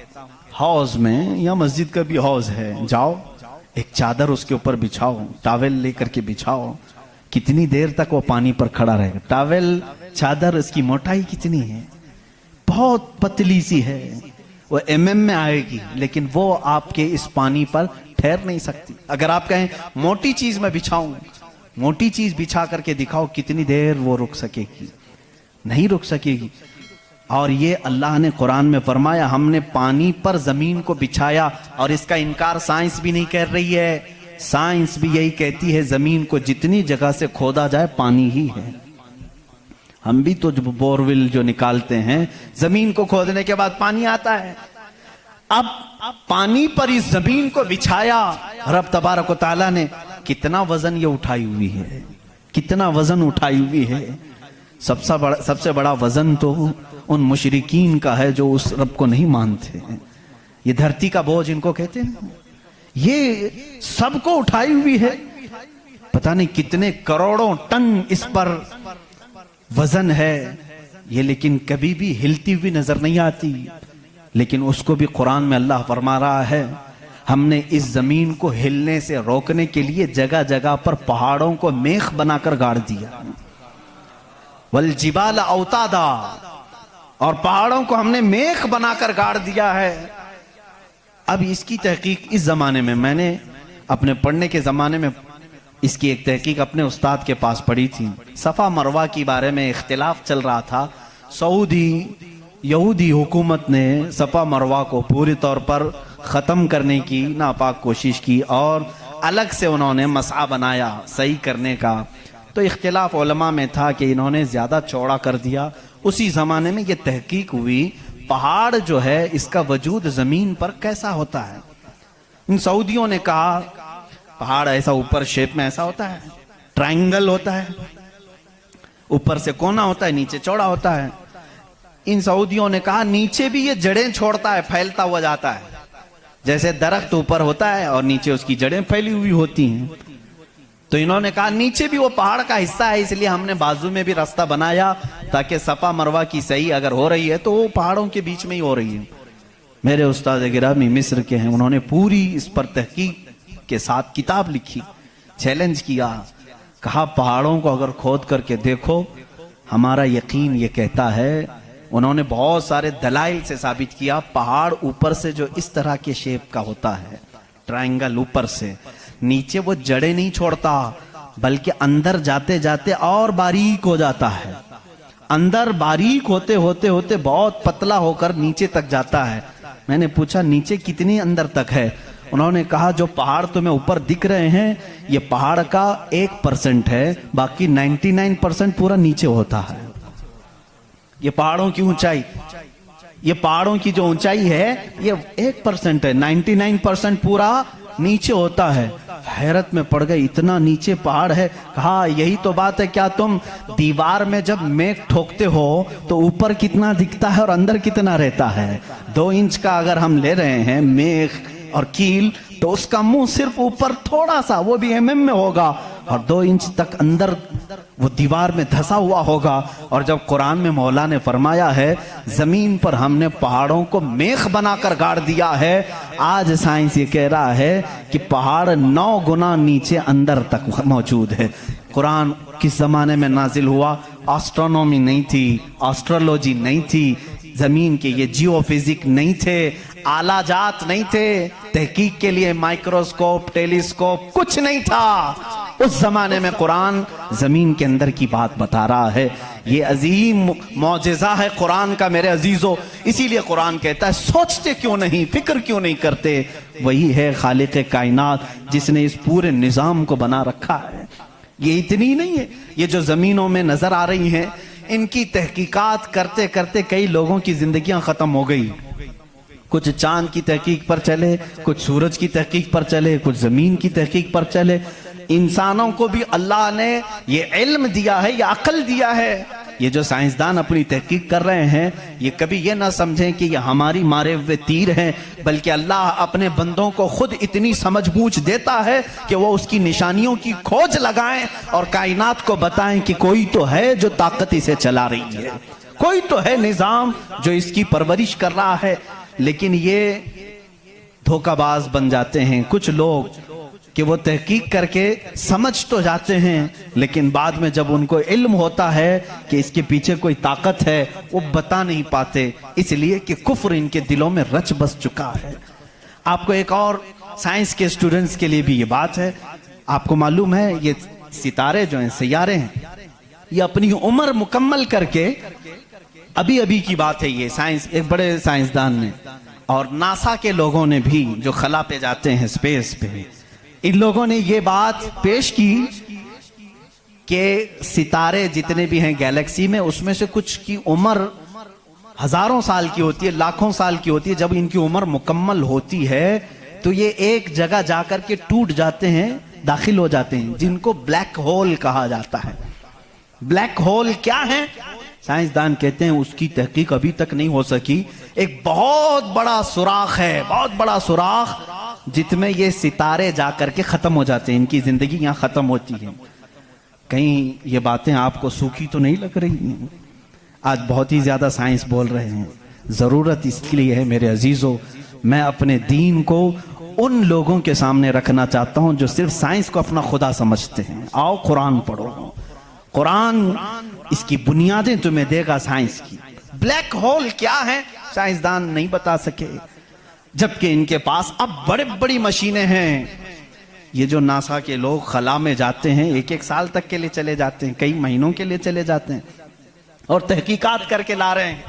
हौज में या मस्जिद का भी हौज है, जाओ एक चादर उसके ऊपर बिछाओ, टॉवेल लेकर के बिछाओ, कितनी देर तक वो पानी पर खड़ा रहेगा। टॉवेल चादर, इसकी मोटाई कितनी है, बहुत पतली सी है, वो mm में आएगी, लेकिन वो आपके इस पानी पर ठहर नहीं सकती। अगर आप कहें मोटी चीज में बिछाऊं, मोटी चीज बिछा करके दिखाओ, कितनी देर वो रुक सकेगी, नहीं रुक सकेगी। और ये अल्लाह ने कुरान में फरमाया हमने पानी पर जमीन को बिछाया, और इसका इनकार साइंस भी नहीं कर रही है। साइंस भी यही कहती है जमीन को जितनी जगह से खोदा जाए पानी ही है। हम भी तो जब बोरवेल जो निकालते हैं, जमीन को खोदने के बाद पानी आता है। अब पानी पर इस जमीन को बिछाया रब तबारक व तआला ने, कितना वजन ये उठाई हुई है, कितना वजन उठाई हुई है। सबसे बड़ा वजन तो उन मुशरिकीन का है जो उस रब को नहीं मानते। ये धरती का बोझ इनको कहते हैं, ये सबको उठाई हुई है। पता नहीं कितने करोड़ों टन इस पर वजन है ये, लेकिन कभी भी हिलती हुई नजर नहीं आती। लेकिन उसको भी कुरान में अल्लाह फरमा रहा है हमने इस जमीन को हिलने से रोकने के लिए जगह जगह पर पहाड़ों को मेख बनाकर गाड़ दिया। वल जिबाल औतादा, और पहाड़ों को हमने मेख बनाकर गाड़ दिया है। अब इसकी तहकीक इस जमाने में, मैंने अपने पढ़ने के जमाने में इसकी एक तहकीक अपने उस्ताद के पास पढ़ी थी। सफा मरवा के बारे में इख्तिलाफ चल रहा था। सऊदी यहूदी हुकूमत ने सफा मरवा को पूरी तौर पर ख़त्म करने की नापाक कोशिश की और अलग से उन्होंने मसआ बनाया सही करने का। तो इख्तिलाफ उलमा में था कि इन्होंने ज़्यादा चौड़ा कर दिया। उसी ज़माने में ये तहकीक हुई पहाड़ जो है इसका वजूद ज़मीन पर कैसा होता है। इन सऊदियों ने कहा पहाड़ ऐसा ऊपर शेप में ऐसा होता है, ट्रायंगल होता है, ऊपर से कोना होता है, नीचे चौड़ा होता है। इन सऊदियों ने कहा नीचे भी ये जड़ें छोड़ता है, फैलता हुआ जाता है, जैसे दरख्त ऊपर होता है और नीचे उसकी जड़ें फैली हुई होती हैं। तो इन्होंने कहा नीचे भी वो पहाड़ का हिस्सा है, इसलिए हमने बाजू में भी रास्ता बनाया ताकि सफा मरवा की सही अगर हो रही है तो वो पहाड़ों के बीच में ही हो रही है। मेरे उस्ताद गिरामी मिस्र के हैं, उन्होंने पूरी इस पर तहकीक के साथ किताब लिखी, चैलेंज किया, कहा पहाड़ों को अगर खोद करके देखो हमारा यकीन ये कहता है। उन्होंने बहुत सारे दलाइल से साबित किया पहाड़ ऊपर से जो इस तरह के शेप का होता है, ट्रायंगल ऊपर से, नीचे वो जड़ें नहीं छोड़ता बल्कि अंदर जाते जाते और बारीक हो जाता है, अंदर बारीक होते होते होते बहुत पतला होकर नीचे तक जाता है। मैंने पूछा नीचे कितनी अंदर तक है? उन्होंने कहा जो पहाड़ तुम्हें ऊपर दिख रहे हैं ये पहाड़ का 1% है, बाकी 99% पूरा नीचे होता है। ये पहाड़ों की ऊंचाई, ये पहाड़ों की जो ऊंचाई है ये 1% है, 99% पूरा नीचे होता है। हैरत में पड़ गए, इतना नीचे पहाड़ है। कहा यही तो बात है, क्या तुम दीवार में जब मेख ठोकते हो तो ऊपर कितना दिखता है और अंदर कितना रहता है? 2 इंच का अगर हम ले रहे हैं मेख और कील तो उसका मुंह सिर्फ ऊपर थोड़ा सा, वो भी mm में होगा, और 2 इंच तक अंदर वो दीवार में धंसा हुआ होगा। और जब कुरान में मौला ने फरमाया है जमीन पर हमने पहाड़ों को मेख बनाकर गाड़ दिया है, आज साइंस ये कह रहा है कि पहाड़ 9 गुना नीचे अंदर तक मौजूद है। कुरान किस जमाने में नाजिल हुआ? एस्ट्रोनॉमी नहीं थी, एस्ट्रोलॉजी नहीं थी, जमीन के ये जियोफिजिक नहीं थे, आला जात नहीं थे, तहकीक के लिए माइक्रोस्कोप, टेलीस्कोप कुछ नहीं था। उस जमाने में कुरान जमीन के अंदर की बात बता रहा है। ये अजीम मौजिज़ा है कुरान का मेरे अजीजों। इसीलिए कुरान कहता है सोचते क्यों नहीं, फिक्र क्यों नहीं करते? वही है खालिक कायनात जिसने इस पूरे निजाम को बना रखा है। ये इतनी नहीं है, ये जो जमीनों में नजर आ रही हैं, इनकी तहकीकात करते करते कई लोगों की जिंदगियां खत्म हो गई। कुछ चांद की तहकीक पर चले, कुछ सूरज की तहकीक पर चले, कुछ जमीन की तहकीक पर चले। इंसानों को भी अल्लाह ने ये इल्म दिया है, ये अक्ल दिया है। ये जो साइंसदान अपनी तहकीक कर रहे हैं, ये कभी ये ना समझें कि ये हमारी मारे हुए तीर हैं, बल्कि अल्लाह अपने बंदों को खुद इतनी समझ बूझ देता है कि वो उसकी निशानियों की खोज लगाएं और कायनात को बताएं कि कोई तो है जो ताकत इसे चला रही है, कोई तो है निजाम जो इसकी परवरिश कर रहा है। लेकिन ये धोखाबाज बन जाते हैं कुछ लोग कि वो तहकीक करके समझ तो जाते हैं, लेकिन बाद में जब उनको इल्म होता है कि इसके पीछे कोई ताकत है, वो बता नहीं पाते, इसलिए कि कुफ्र इनके दिलों में रच बस चुका है। आपको एक और साइंस के स्टूडेंट्स के लिए भी ये बात है, आपको मालूम है ये सितारे जो हैं, सैयारे हैं, ये अपनी उम्र मुकम्मल करके, अभी अभी की बात है ये, साइंस एक बड़े साइंसदान ने और नासा के लोगों ने भी, जो खला पे जाते हैं, स्पेस पे, इन लोगों ने ये बात पेश की कि सितारे जितने भी हैं गैलेक्सी में, उसमें से कुछ की उम्र हजारों साल की होती है, लाखों साल की होती है। जब इनकी उम्र मुकम्मल होती है तो ये एक जगह जाकर के टूट जाते हैं, दाखिल हो जाते हैं, जिनको ब्लैक होल कहा जाता है। ब्लैक होल क्या है? साइंसदान कहते हैं उसकी तहकीक अभी तक नहीं हो सकी। एक बहुत बड़ा सुराख है, बहुत बड़ा सुराख, जिसमें ये सितारे जाकर के खत्म हो जाते हैं, इनकी जिंदगी यहां खत्म होती है। कहीं ये बातें आपको सूखी तो नहीं लग रही हैं? आज बहुत ही ज्यादा साइंस बोल रहे हैं। जरूरत इसके लिए है मेरे अजीजों, मैं अपने दीन को उन लोगों के सामने रखना चाहता हूं जो सिर्फ साइंस को अपना खुदा समझते हैं। आओ कुरान पढ़ो, कुरान इसकी बुनियादें तुम्हें देगा साइंस की। ब्लैक होल क्या है साइंसदान नहीं बता सके, जबकि इनके पास अब बड़े बड़ी मशीनें हैं। ये जो नासा के लोग खला में जाते हैं, एक एक साल तक के लिए चले जाते हैं, कई महीनों के लिए चले जाते हैं और तहकीकात करके ला रहे हैं।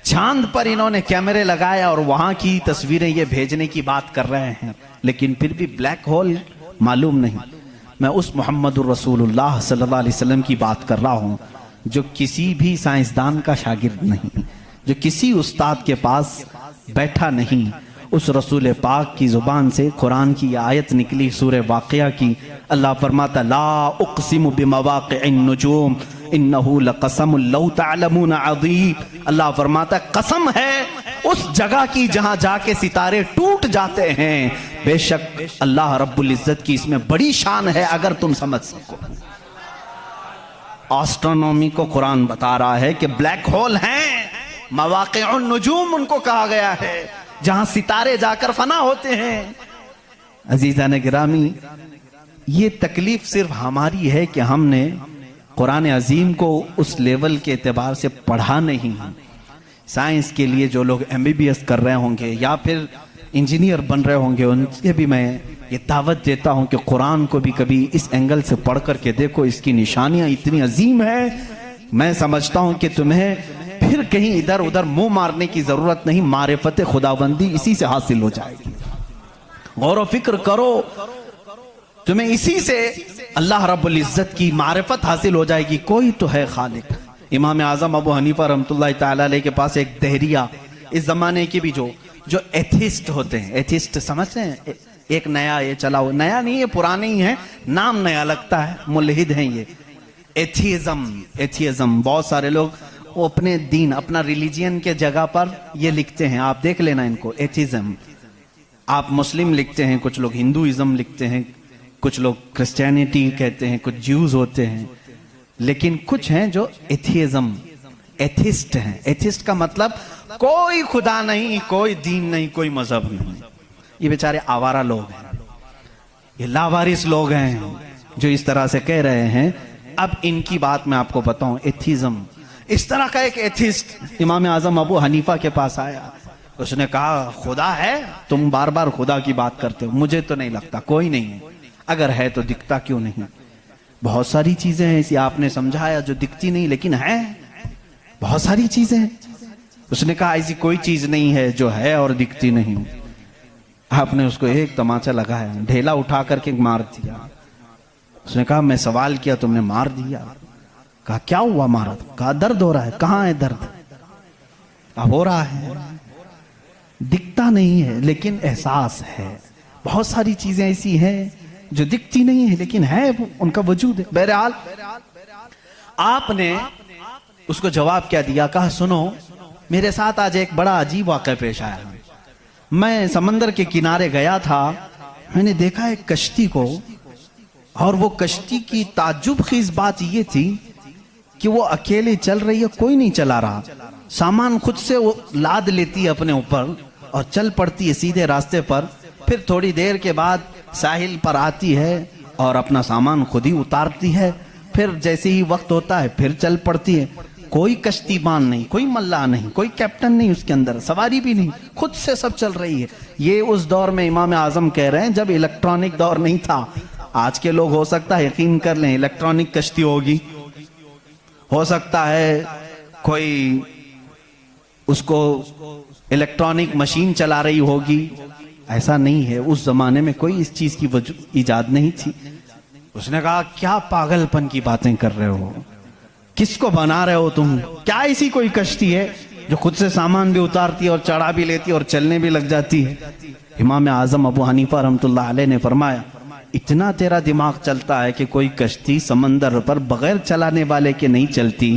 चांद पर इन्होंने कैमरे लगाए और वहां की तस्वीरें ये भेजने की बात कर रहे हैं, लेकिन फिर भी ब्लैक होल मालूम नहीं। मैं उस मोहम्मदुर रसूलुल्लाह सल्लल्लाहु अलैहि वसल्लम की बात कर रहा हूं जो किसी भी साइंसदान का शागिर्द नहीं, जो किसी उस्ताद के पास बैठा नहीं। उस रसूल पाक की जुबान से कुरान की आयत निकली सूरह वाक़िया की। अल्लाह फरमाता ला उक़सिमु बिमवाक़िअन नुजूम इन्नहु लक़समुन लौ तअलमून अज़ीम। अल्लाह फरमाता कसम है उस जगह की जहां जाके सितारे टूट जाते हैं, बेशक अल्लाह रब्बुल इज्जत की इसमें बड़ी शान है अगर तुम समझ सको। एस्ट्रोनॉमी को कुरान बता रहा है कि ब्लैक होल हैं, मवाक़िउन नुजूम उनको कहा गया है, जहां सितारे जाकर फना होते हैं। अजीज़ान गिरामी, ये तकलीफ सिर्फ हमारी है कि हमने कुरान अजीम को उस लेवल के एतबार से पढ़ा नहीं। साइंस के लिए जो लोग MBBS कर रहे होंगे या फिर इंजीनियर बन रहे होंगे, उनसे भी मैं ये दावत देता हूं कि कुरान को भी कभी इस एंगल से पढ़ करके देखो, इसकी निशानियां इतनी अजीम है। मैं समझता हूं कि तुम्हें फिर कहीं इधर उधर मुंह मारने की जरूरत नहीं, मारिफत खुदाबंदी इसी से हासिल हो जाएगी। गौर व फिक्र करो, तुम्हें इसी से अल्लाह रब्बुल इज्जत की मारिफत हासिल हो जाएगी। कोई तो है खालिक। इमाम आजम अबू हनीफा रहमतुल्लाह तआला अलैह के पास एक दहरिया, इस जमाने के भी जो एथिस्ट होते हैं, एथिस्ट समझते हैं, एक नया ये चला हुआ, नया नहीं है पुराने ही है, नाम नया लगता है, मुल्हिद हैं ये। एथियज्म बहुत सारे लोग वो अपने दीन, अपना रिलीजियन के जगह पर ये लिखते हैं, आप देख लेना इनको, एथिज्म। आप मुस्लिम लिखते हैं, कुछ लोग हिंदुइज्म लिखते हैं, कुछ लोग क्रिश्चियनिटी कहते हैं, कुछ ज्यूज होते हैं, लेकिन कुछ हैं जो एथियज्म, एथिस्ट हैं। एथिस्ट का मतलब कोई खुदा नहीं, कोई दीन नहीं, कोई मजहब नहीं। ये बेचारे आवारा लोग हैं, ये लावारिस लोग हैं जो इस तरह से कह रहे हैं। अब इनकी बात मैं आपको बताऊं, एथिज्म। इस तरह का एक एथिस्ट इमाम आजम अबू हनीफा के पास आया, उसने कहा खुदा है? तुम बार बार खुदा की बात करते हो, मुझे तो नहीं लगता, कोई नहीं है। अगर है तो दिखता क्यों नहीं? बहुत सारी चीजें हैं ऐसी आपने समझाया जो दिखती नहीं लेकिन है, बहुत सारी चीजें हैं। उसने कहा ऐसी कोई चीज नहीं है जो है और दिखती नहीं। आपने उसको एक तमाचा लगाया, ढेला उठा करके मार दिया। उसने कहा मैं सवाल किया तुमने मार दिया। कहा क्या हुआ मारा? कहा दर्द हो रहा है। कहाँ है दर्द? हो रहा है, दिखता नहीं है लेकिन एहसास है। बहुत सारी चीजें ऐसी हैं जो दिखती नहीं है लेकिन है, उनका वजूद है। बहरहाल आपने उसको जवाब क्या दिया? कहा सुनो, मेरे साथ आज एक बड़ा अजीब वाक़या पेश आया। मैं समंदर के किनारे गया था, मैंने देखा एक कश्ती को, और वो कश्ती की ताज्जुब खीज बात ये थी कि वो अकेले चल रही है, कोई नहीं चला रहा। सामान खुद से वो लाद लेती है अपने ऊपर और चल पड़ती है सीधे रास्ते पर। फिर थोड़ी देर के बाद साहिल पर आती है और अपना सामान खुद ही उतारती है। फिर जैसे ही वक्त होता है फिर चल पड़ती है। कोई कश्तीबान नहीं, कोई मल्लाह नहीं, कोई कैप्टन नहीं उसके अंदर, सवारी भी नहीं, खुद से सब चल रही है। ये उस दौर में इमाम आजम कह रहे हैं जब इलेक्ट्रॉनिक दौर नहीं था। आज के लोग हो सकता है यकीन कर लें इलेक्ट्रॉनिक कश्ती होगी, हो सकता है कोई उसको इलेक्ट्रॉनिक मशीन चला रही होगी। ऐसा नहीं है, उस जमाने में कोई इस चीज की इजाद नहीं थी। उसने कहा क्या पागलपन की बातें कर रहे हो, किसको बना रहे हो तुम? क्या ऐसी कोई कश्ती है जो खुद से सामान भी उतारती है और चढ़ा भी लेती है और चलने भी लग जाती है? इमाम आजम अबू हनीफा रहमतुल्लाह अलैह ने फरमाया इतना तेरा दिमाग चलता है कि कोई कश्ती समंदर पर बगैर चलाने वाले के नहीं चलती।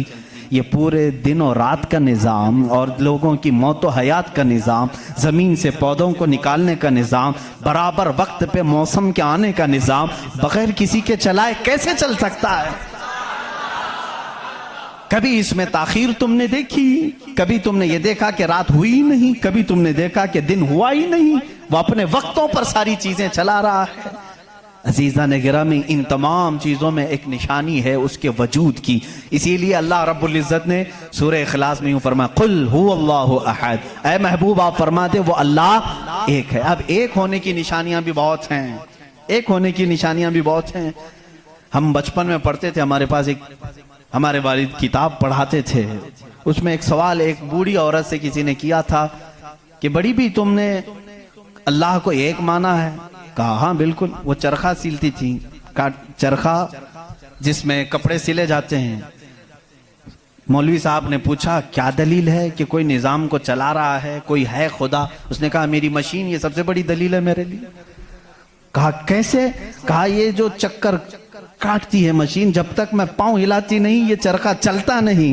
ये पूरे दिन और रात का निज़ाम और लोगों की मौत और हयात का निज़ाम, ज़मीन से पौधों को निकालने का निज़ाम, बराबर वक्त पे मौसम के आने का निज़ाम बगैर किसी के चलाए कैसे चल सकता है? कभी इसमें ताखीर तुमने देखी? कभी तुमने ये देखा कि रात हुई ही नहीं? कभी तुमने देखा कि दिन हुआ ही नहीं? वो अपने वक्तों पर सारी चीजें चला रहा है। अजीज़ा ने गिरामी, इन तमाम चीज़ों में एक निशानी है उसके वजूद की। इसीलिए अल्लाह रब्बुल इज़्ज़त ने सूरह इखलास में यूँ फरमाया कुल हुवल्लाहु अहद, ऐ महबूब आप फरमा दे वो अल्लाह एक है। अब एक होने की निशानियां भी बहुत हैं, एक होने की निशानियां भी बहुत हैं। हम बचपन में पढ़ते थे, हमारे पास एक हमारे वालिद किताब पढ़ाते थे, उसमें एक सवाल एक बूढ़ी औरत से किसी ने किया था कि बड़ी भी तुमने अल्लाह को एक माना है? कहा हाँ बिल्कुल। वो चरखा सिलती थी, चरखा जिसमें कपड़े सिले जाते हैं। मौलवी साहब ने पूछा क्या दलील है कि कोई निज़ाम को चला रहा है, कोई है खुदा? उसने कहा मेरी मशीन ये सबसे बड़ी दलील है मेरे लिए। कहा कैसे? कहा ये जो चक्कर काटती है मशीन, जब तक मैं पांव हिलाती नहीं ये चरखा चलता नहीं।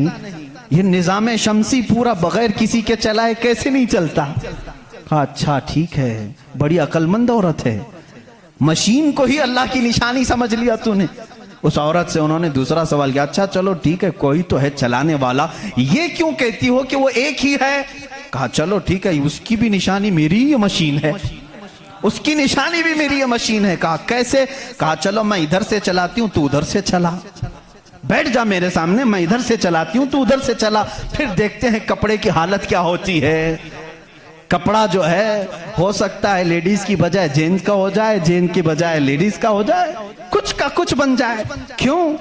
ये निज़ाम शमसी पूरा बगैर किसी के चलाए कैसे नहीं चलता? कहा अच्छा ठीक है, बड़ी अक्लमंद औरत है, मशीन को ही अल्लाह की निशानी समझ लिया तूने। उस औरत से उन्होंने दूसरा सवाल किया, अच्छा चलो ठीक है कोई तो है चलाने वाला, ये क्यों कहती हो कि वो एक ही है? कहा चलो ठीक है, उसकी भी निशानी मेरी ही मशीन है, उसकी निशानी भी मेरी ये मशीन है। कहा कैसे? कहा चलो मैं इधर से चलाती हूँ तू उधर से चला, बैठ जा मेरे सामने, मैं इधर से चलाती हूँ तू उधर से चला, फिर देखते हैं कपड़े की हालत क्या होती है। कपड़ा जो है हो सकता है लेडीज की बजाय जेंट्स का हो जाए, जेंट्स की बजाय लेडीज का हो जाए, कुछ का कुछ बन जाए। क्यों?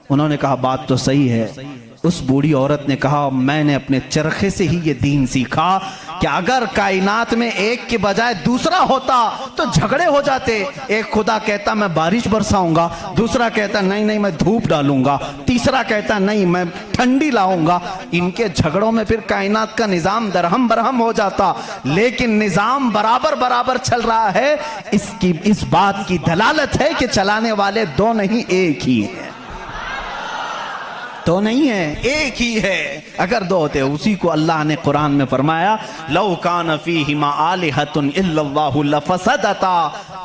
उन्होंने कहा बात तो सही है। उस बूढ़ी औरत ने कहा मैंने अपने चरखे से ही ये दीन सीखा कि अगर कायनात में एक के बजाय दूसरा होता तो झगड़े हो जाते। एक खुदा कहता मैं बारिश बरसाऊंगा, दूसरा कहता नहीं नहीं मैं धूप डालूंगा, तीसरा कहता नहीं मैं ठंडी लाऊंगा। इनके झगड़ों में फिर कायनात का निजाम दरहम बरहम हो जाता। लेकिन निजाम बराबर बराबर चल रहा है, इसकी इस बात की दलालत है कि चलाने वाले दो नहीं एक ही है, तो नहीं है एक ही है। अगर दो होते, उसी को अल्लाह ने कुरान में फरमाया लौ कान फीहिमा आलिहतुन इल्लल्लाहु लफसदता,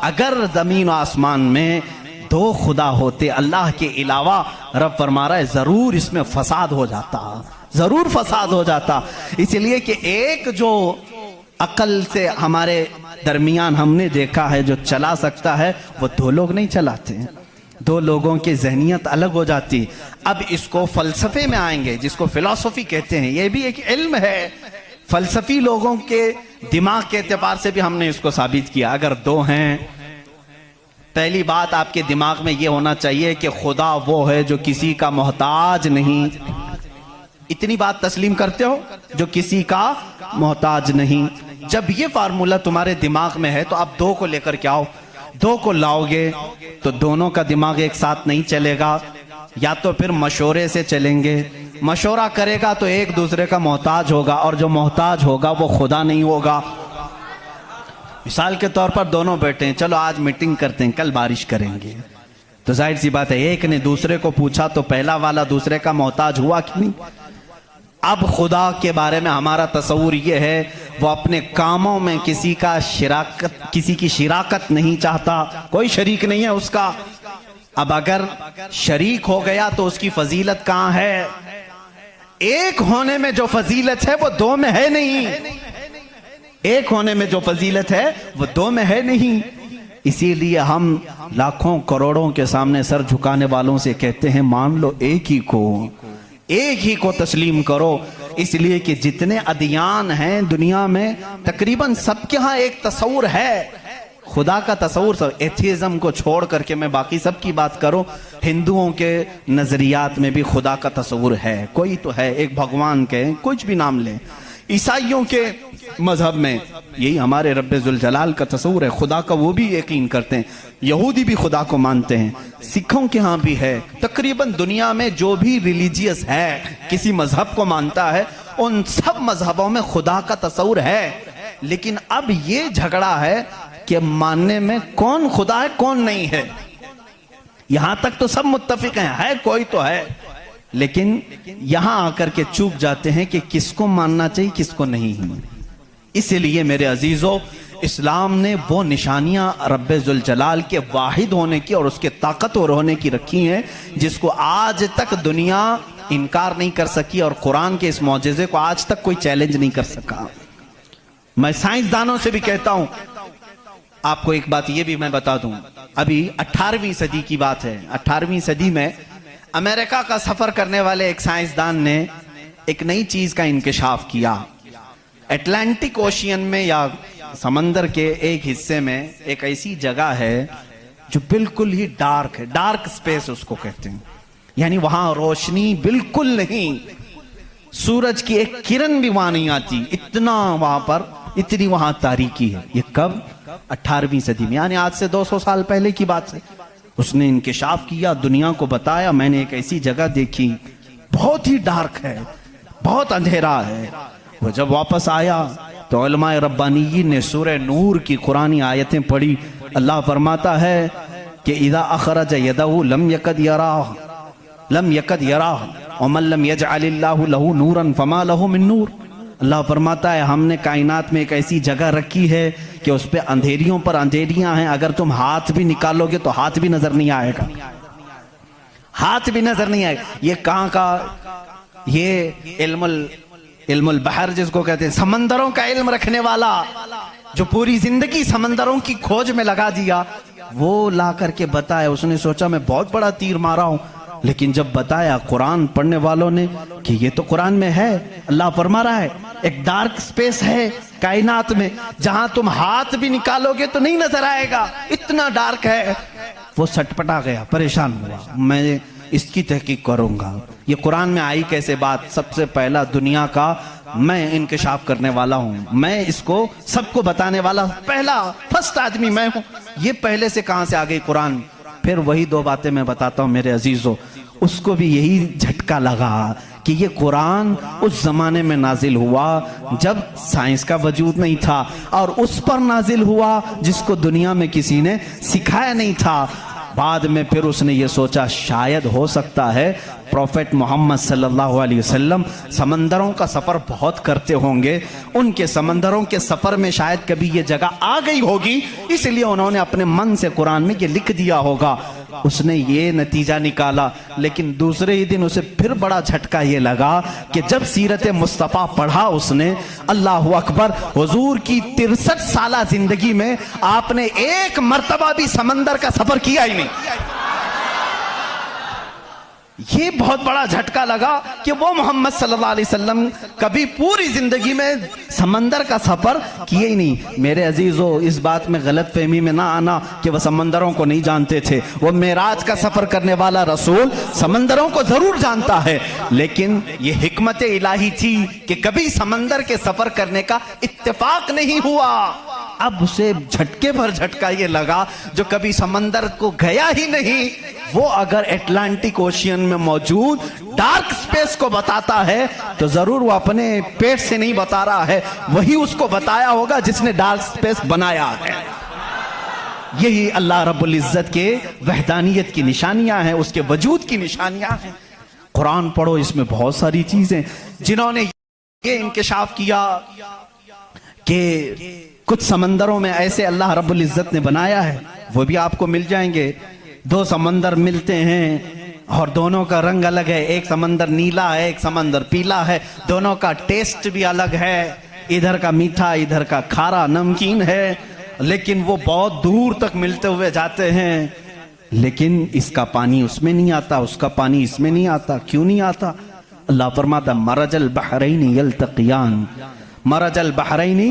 अगर जमीन आसमान में दो खुदा होते अल्लाह के अलावा, रब फरमा रहा है जरूर इसमें फसाद हो जाता, जरूर फसाद हो जाता। इसलिए कि एक जो अकल से हमारे दरमियान हमने देखा है जो चला सकता है, वो दो लोग नहीं चलाते हैं, दो लोगों की जहनियत अलग हो जाती। अब इसको फलसफे में आएंगे जिसको फिलॉसफी कहते हैं, ये भी एक इल्म है। फलसफी लोगों के दिमाग के एतबार से भी हमने इसको साबित किया। अगर दो हैं, पहली बात आपके दिमाग में ये होना चाहिए कि खुदा वो है जो किसी का मोहताज नहीं। इतनी बात तस्लीम करते हो? जो किसी का मोहताज नहीं। जब ये फार्मूला तुम्हारे दिमाग में है तो आप दो को लेकर के आओ। दो को लाओगे तो दोनों का दिमाग एक साथ नहीं चलेगा, या तो फिर मशवरे से चलेंगे। मशवरा करेगा तो एक दूसरे का मोहताज होगा, और जो मोहताज होगा वो खुदा नहीं होगा। मिसाल के तौर पर दोनों बैठे हैं, चलो आज मीटिंग करते हैं, कल बारिश करेंगे, तो जाहिर सी बात है एक ने दूसरे को पूछा तो पहला वाला दूसरे का मोहताज हुआ कि नहीं। अब खुदा के बारे में हमारा तस्वुर ये है, वो अपने कामों में किसी की शिराकत नहीं चाहता, कोई शरीक नहीं है उसका। अब अगर शरीक हो गया तो उसकी फजीलत कहां है? एक होने में जो फजीलत है वो दो में है नहीं, एक होने में जो फजीलत है वो दो में है नहीं। इसीलिए हम लाखों करोड़ों के सामने सर झुकाने वालों से कहते हैं मान लो एक ही को तस्लीम करो। इसलिए कि जितने अदियान हैं दुनिया में तकरीबन सबके यहाँ एक तस्वुर है खुदा का तस्वुर। सब एथिज्म को छोड़ करके मैं बाकी सब की बात करूं, हिंदुओं के नजरियात में भी खुदा का तस्वुर है, कोई तो है, एक भगवान के कुछ भी नाम ले। ईसाइयों के मजहब में यही हमारे रब्बे जुल जलाल का तस्वुर है, खुदा का वो भी यकीन करते हैं। यहूदी भी खुदा को मानते हैं, सिखों के यहाँ भी है। तकरीबन दुनिया में जो भी रिलीजियस है, किसी मजहब को मानता है, उन सब मजहबों में खुदा का तस्वुर है। लेकिन अब ये झगड़ा है कि मानने में कौन खुदा है कौन नहीं है। यहां तक तो सब मुत्तफिक हैं, है कोई तो है, लेकिन यहां आकर के चूक जाते हैं कि किसको मानना चाहिए किसको नहीं। इसलिए मेरे अजीजों, इस्लाम ने वो निशानियां रब्बे जुल जलाल के वाहिद होने की और उसके ताकतवर होने की रखी हैं जिसको आज तक दुनिया इनकार नहीं कर सकी, और कुरान के इस मौजज़े को आज तक कोई चैलेंज नहीं कर सका। मैं साइंसदानों से भी कहता हूं, आपको एक बात ये भी मैं बता दूं, अभी 18वीं सदी की बात है। 18वीं सदी में अमेरिका का सफर करने वाले एक साइंसदान ने एक नई चीज का इंकिशाफ किया। अटलांटिक ओशियन में या समंदर के एक हिस्से में एक ऐसी जगह है जो बिल्कुल ही डार्क है, डार्क स्पेस उसको कहते हैं, यानी वहां रोशनी बिल्कुल नहीं, सूरज की एक किरण भी वहां नहीं आती, इतना वहां पर, इतनी वहां तारीकी है। ये कब? 18वीं सदी में, यानी आज से 200 साल पहले की बात है। उसने इंकिशाफ किया, दुनिया को बताया मैंने एक ऐसी जगह देखी, बहुत ही डार्क है, बहुत अंधेरा है। वो जब वापस आया तो उलमाए रब्बानीयीन ने सूरह नूर की कुरानी आयतें पढ़ी। अल्लाह फरमाता है कि इदा अखरज यदहु लम यकद यराह वमन लम यजअलिल्लाहु लहू नूरन फमा लहू मिन नूर। अल्लाह फरमाता है हमने कायनात में एक ऐसी जगह रखी है कि उस पे अंधेरियों पर अंधेरियां हैं, अगर तुम हाथ भी निकालोगे तो हाथ भी नजर नहीं आएगा, हाथ भी नजर नहीं आएगा। ये कहां का? ये इल्मुल बहर जिसको कहते हैं, समंदरों का इल्म रखने वाला, जो पूरी जिंदगी समंदरों की खोज में लगा दिया, वो ला करके बताया। उसने सोचा मैं बहुत बड़ा तीर मारा हूं, लेकिन जब बताया कुरान पढ़ने वालों ने कि ये तो कुरान में है, अल्लाह फरमा रहा है एक डार्क स्पेस है कायनात में जहां तुम हाथ भी निकालोगे तो नहीं नजर आएगा, इतना डार्क है। वो सटपटा गया, परेशान हुआ, मैं इसकी तहकीक करूंगा। ये कुरान में आई कैसे बात? सबसे पहला दुनिया का मैं इंकिशाफ करने वाला हूं, मैं इसको सबको बताने वाला पहला फर्स्ट आदमी मैं हूं। ये पहले से कहां से आ गई कुरान? फिर वही दो बातें मैं बताता हूं मेरे अजीजों, उसको भी यही झटका लगा कि ये कुरान उस जमाने में नाजिल हुआ जब साइंस का वजूद नहीं था, और उस पर नाजिल हुआ जिसको दुनिया में किसी ने सिखाया नहीं था। बाद में फिर उसने ये सोचा शायद हो सकता है प्रॉफेट मोहम्मद सल्लल्लाहु अलैहि वसल्लम समंदरों का सफर बहुत करते होंगे, उनके समंदरों के सफर में शायद कभी ये जगह आ गई होगी, इसलिए उन्होंने अपने मन से कुरान में ये लिख दिया होगा। उसने ये नतीजा निकाला। लेकिन दूसरे ही दिन उसे फिर बड़ा झटका ये लगा कि जब सीरत मुस्तफ़ा पढ़ा उसने, अल्लाह अकबर, हुजूर की 63 साला जिंदगी में आपने एक मर्तबा भी समंदर का सफर किया ही नहीं। ये बहुत बड़ा झटका लगा कि वो मोहम्मद सल्लल्लाहु अलैहि वसल्लम कभी पूरी जिंदगी में समंदर का सफर किए ही नहीं। मेरे अजीजों, इस बात में गलत फहमी में ना आना कि वह समंदरों को नहीं जानते थे। वो मेराज का सफर करने वाला रसूल समंदरों को जरूर जानता है, लेकिन ये हिकमत इलाही थी कि कभी समंदर के सफर करने का इत्तेफाक नहीं हुआ। अब उसे झटके पर झटका ये लगा, जो कभी समंदर को गया ही नहीं, वो अगर अटलांटिक ओशियन में मौजूद डार्क स्पेस को बताता है तो जरूर वो अपने पेट से नहीं बता रहा है, वही उसको बताया होगा जिसने डार्क स्पेस बनाया है। यही अल्लाह रब्बुल इज्जत के वहदानियत की निशानियां हैं, उसके वजूद की निशानियां हैं। कुरान पढ़ो, इसमें बहुत सारी चीजें, जिन्होंने ये इंकिशाफ किया कि कुछ समंदरों में ऐसे अल्लाह रब्बुल इज्जत ने बनाया है, वो भी आपको मिल जाएंगे। दो समंदर मिलते हैं और दोनों का रंग अलग है, एक समंदर नीला है, एक समंदर पीला है, दोनों का टेस्ट भी अलग है, इधर का मीठा, इधर का खारा नमकीन है, लेकिन वो बहुत दूर तक मिलते हुए जाते हैं। लेकिन इसका पानी उसमें नहीं आता, उसका पानी इसमें नहीं आता। क्यों नहीं आता? अल्लाह फरमाता मरजल बहरैनी यल्तक़ियान, मरजल बहरैनी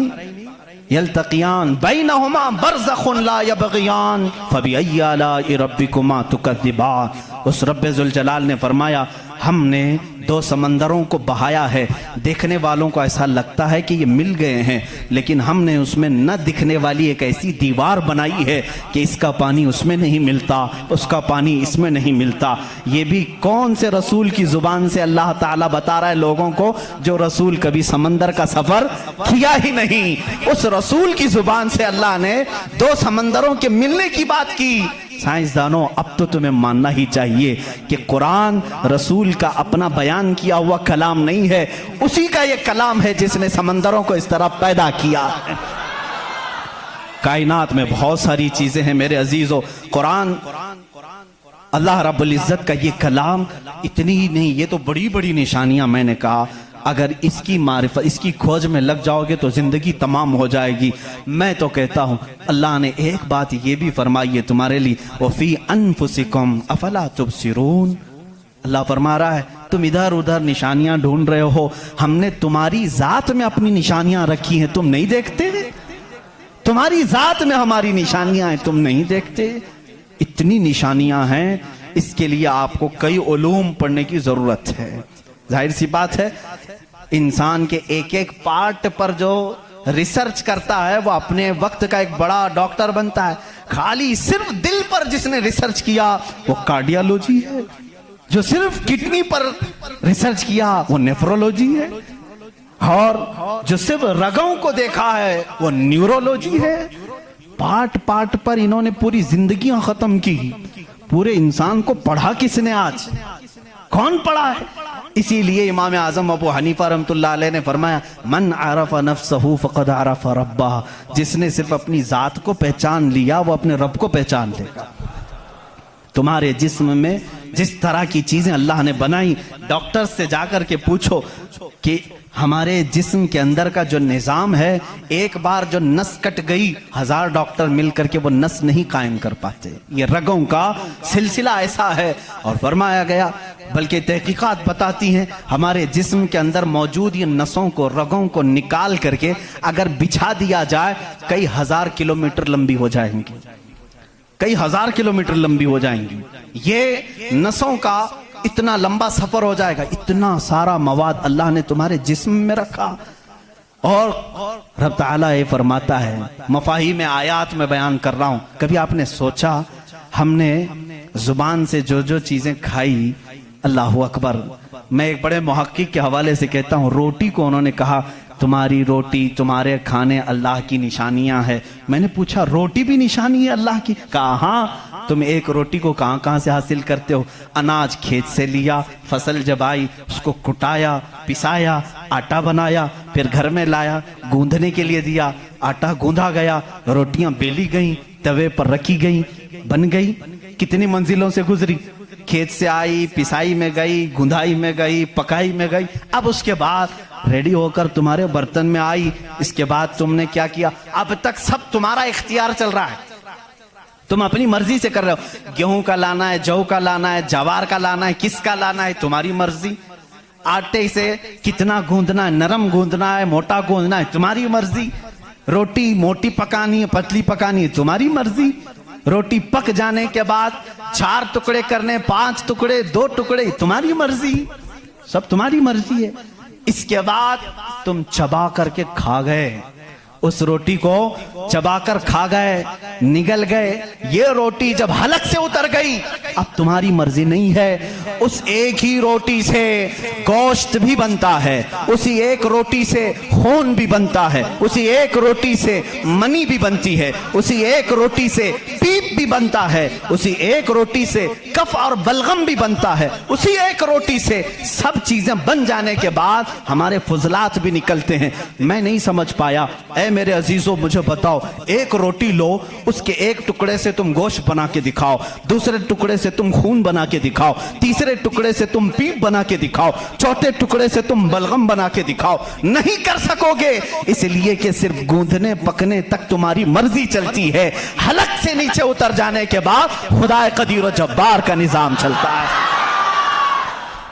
यल्तक़ियान बैनहुमा बरज़ख़ुन ला यबग़ियान फ़बिअय्यि आलाइ रब्बिकुमा तुकज़्ज़िबान। उस रब्बे ज़ुल जलाल ने फरमाया, हमने दो समंदरों को बहाया है, देखने वालों को ऐसा लगता है कि ये मिल गए हैं, लेकिन हमने उसमें न दिखने वाली एक ऐसी दीवार बनाई है कि इसका पानी उसमें नहीं मिलता, उसका पानी इसमें नहीं मिलता। ये भी कौन से रसूल की जुबान से अल्लाह ताला बता रहा है लोगों को, जो रसूल कभी समंदर का सफर किया ही नहीं। उस रसूल की जुबान से अल्लाह ने दो समंदरों के मिलने की बात की। साइंसदानों, अब तो तुम्हें मानना ही चाहिए कि कुरान रसूल का अपना बयान किया हुआ कलाम नहीं है, उसी का ये कलाम है जिसने समंदरों को इस तरह पैदा किया है। कायनात में बहुत सारी चीजें हैं मेरे अजीजों, कुरान अल्लाह रब्बुल इज्जत का ये कलाम इतनी ही नहीं, ये तो बड़ी बड़ी निशानियां मैंने कहा, अगर इसकी मारिफत, इसकी खोज में लग जाओगे तो जिंदगी तमाम हो जाएगी। मैं तो कहता हूं अल्लाह ने एक बात ये भी फरमाई है तुम्हारे लिए, वफी अनफुसिकुम अफला तुबसिरून। अल्लाह फरमा रहा है तुम इधर उधर निशानियां ढूंढ रहे हो, हमने तुम्हारी जात में अपनी निशानियां रखी हैं, तुम नहीं देखते? तुम्हारी जात में हमारी निशानियां हैं, तुम नहीं देखते? इतनी निशानियां हैं, इसके लिए आपको कई उलूम पढ़ने की जरूरत है। जाहिर सी बात है, इंसान के एक एक पार्ट पर जो रिसर्च करता है वो अपने वक्त का एक बड़ा डॉक्टर बनता है। खाली सिर्फ दिल पर जिसने रिसर्च किया वो कार्डियोलॉजी है, जो सिर्फ किडनी पर रिसर्च किया वो नेफ्रोलॉजी है, और जो सिर्फ रगों को देखा है वो न्यूरोलॉजी है। पार्ट पार्ट पर इन्होंने पूरी जिंदगियां खत्म की। पूरे इंसान को पढ़ा किसने? आज कौन पढ़ा है? इसीलिए इमाम आजम अबू हनीफा रहमतुल्लाह अलैह ने फरमाया, मन आरफा नफ्सहू फक़द आरफा रब्बह। जिसने सिर्फ अपनी जात को पहचान लिया वो अपने रब को पहचान लेगा। तुम्हारे जिस्म में जिस तरह की चीजें अल्लाह ने बनाई, डॉक्टर से जाकर के पूछो कि हमारे जिस्म के अंदर का जो निजाम है, एक बार जो नस कट गई, 1000 डॉक्टर मिलकर के वो नस नहीं कायम कर पाते। ये रगों का सिलसिला ऐसा है। और फरमाया गया, बल्कि तहकीकात बताती हैं, हमारे जिस्म के अंदर मौजूद ये नसों को, रगों को निकाल करके अगर बिछा दिया जाए, कई 1000 किलोमीटर लंबी हो जाएंगी, कई 1000 किलोमीटर लंबी हो जाएंगी। ये नसों का इतना लंबा सफर हो जाएगा। इतना सारा मवाद अल्लाह ने तुम्हारे जिस्म में रखा। और रब ताला ये फरमाता है, मफाहिम आयात में बयान कर रहा हूं, कभी आपने सोचा हमने जुबान से जो जो चीजें खाई, अल्लाहु अकबर। मैं एक बड़े मुहक्किक के हवाले से कहता हूं, रोटी को उन्होंने कहा तुम्हारी रोटी, तुम्हारे खाने अल्लाह की निशानियां है। मैंने पूछा रोटी भी निशानी है अल्लाह की? कहा हाँ। तुम एक रोटी को कहां कहां से हासिल करते हो? अनाज खेत से लिया, फसल जब आई उसको कुटाया, पिसाया, आटा बनाया, फिर घर में लाया, गूंदने के लिए दिया, आटा गूंधा गया, रोटियां बेली गई, तवे पर रखी गई, बन गई। कितनी मंजिलों से गुजरी, खेत से आई, पिसाई में गई, गुंधाई में गई, पकाई में गई, अब उसके बाद रेडी होकर तुम्हारे बर्तन में आई। इसके बाद तुमने क्या किया? अब तक सब तुम्हारा इख्तियार चल रहा है, तुम अपनी मर्जी से कर रहे हो। गेहूं का लाना है, जौ का लाना है, जवार का लाना है, किसका लाना है, तुम्हारी मर्जी। आटे से कितना गूंदना है, नरम गूंदना है, मोटा गूंदना है, तुम्हारी मर्जी। रोटी मोटी पकानी है, पतली पकानी है, तुम्हारी मर्जी। रोटी पक जाने के बाद 4 टुकड़े करने, 5 टुकड़े, 2 टुकड़े, तुम्हारी मर्जी, सब तुम्हारी मर्जी है। इसके बाद तुम चबा करके खा गए, उस रोटी को चबाकर खा गए, निगल गए। ये रोटी जब हलक से उतर गई, अब तुम्हारी मर्जी नहीं है। उस एक ही रोटी से गोश्त भी बनता है, उसी एक रोटी से खून भी बनता है, उसी एक रोटी से मनी भी बनती है, उसी एक रोटी से पीप भी बनता है, उसी एक रोटी से कफ और बलगम भी बनता है। उसी एक रोटी से सब चीजें बन जाने के बाद हमारे फुजलात भी निकलते हैं। मैं नहीं समझ पाया, ऐ मेरे अजीजों मुझे बताओ, एक रोटी लो, उसके एक टुकड़े से तुम गोश्त बना के दिखाओ, दूसरे टुकड़े से तुम खून बना के दिखाओ, तीसरे टुकड़े से तुम पीप बना के दिखाओ, चौथे टुकड़े से तुम बलगम बना के दिखाओ, नहीं कर सकोगे। इसलिए कि सिर्फ गूंदने पकने तक तुम्हारी मर्जी चलती है, हलक से नीचे उतर जाने के बाद खुदा कदीर व जब्बार का निजाम चलता है।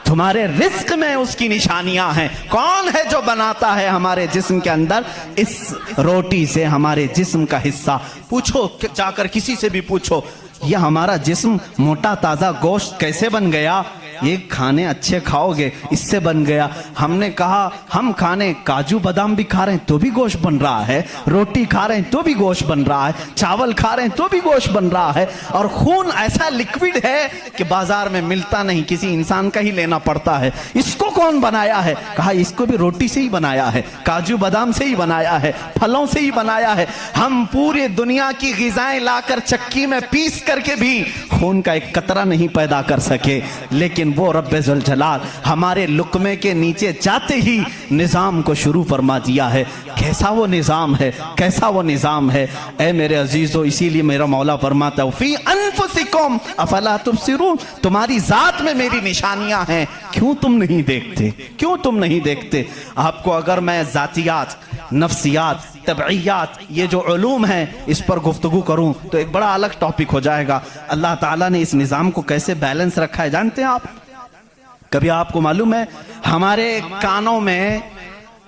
तुम्हारे रिस्क में उसकी निशानियां हैं। कौन है जो बनाता है हमारे जिस्म के अंदर इस रोटी से हमारे जिस्म का हिस्सा? पूछो, जाकर किसी से भी पूछो, यह हमारा जिस्म मोटा ताजा गोश्त कैसे बन गया? ये खाने अच्छे खाओगे, इससे बन गया। हमने कहा हम खाने काजू बादाम भी खा रहे हैं तो भी गोश्त बन रहा है, रोटी खा रहे हैं तो भी गोश्त बन रहा है, चावल खा रहे हैं तो भी गोश्त बन रहा है। और खून ऐसा लिक्विड है कि बाजार में मिलता नहीं, किसी इंसान का ही लेना पड़ता है। इसको कौन बनाया है? कहा इसको भी रोटी से ही बनाया है, काजू बादाम से ही बनाया है, फलों से ही बनाया है। हम पूरी दुनिया की ग़िज़ाएं लाकर चक्की में पीस करके भी खून का एक कतरा नहीं पैदा कर सके, लेकिन वो रब्बे ज़ुल जलाल हमारे लुक्मे के नीचे जाते ही निज़ाम को शुरू फरमा दिया है। कैसा वो निज़ाम है, कैसा वो निज़ाम है ऐ मेरे अजीजों। इसीलिए मेरा मौला फरमाता है फी अनफुसिकुम अफला तुबसिरून, तुम्हारी जात में मेरी निशानियां हैं, क्यों तुम नहीं देखते, क्यों तुम नहीं देखते? आपको अगर मैं जातियात, नफ्सियात, तबईयात, ये जो उलूम हैं इस पर गुफ्तगू करूं तो एक बड़ा अलग टॉपिक हो जाएगा। अल्लाह ताला ने इस निज़ाम को कैसे बैलेंस रखा है जानते हैं आप? कभी आपको मालूम है हमारे कानों में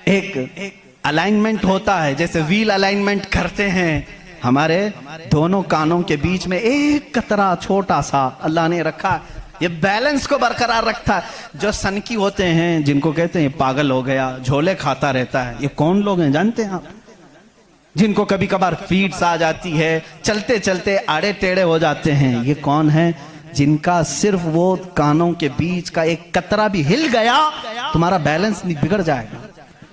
एक अलाइनमेंट होता है, जैसे व्हील अलाइनमेंट करते हैं, हमारे दोनों कानों के बीच में एक कतरा छोटा सा अल्लाह ने रखा है, ये बैलेंस को बरकरार रखता है। जो सनकी होते हैं, जिनको कहते हैं पागल हो गया, झोले खाता रहता है, ये कौन लोग हैं जानते हैं आप? जिनको कभी कभार फीड्स आ जाती है, चलते चलते आड़े टेढ़े हो जाते हैं, ये कौन है? जिनका सिर्फ वो कानों के बीच का एक कतरा भी हिल गया, तुम्हारा बैलेंस बिगड़ जाएगा।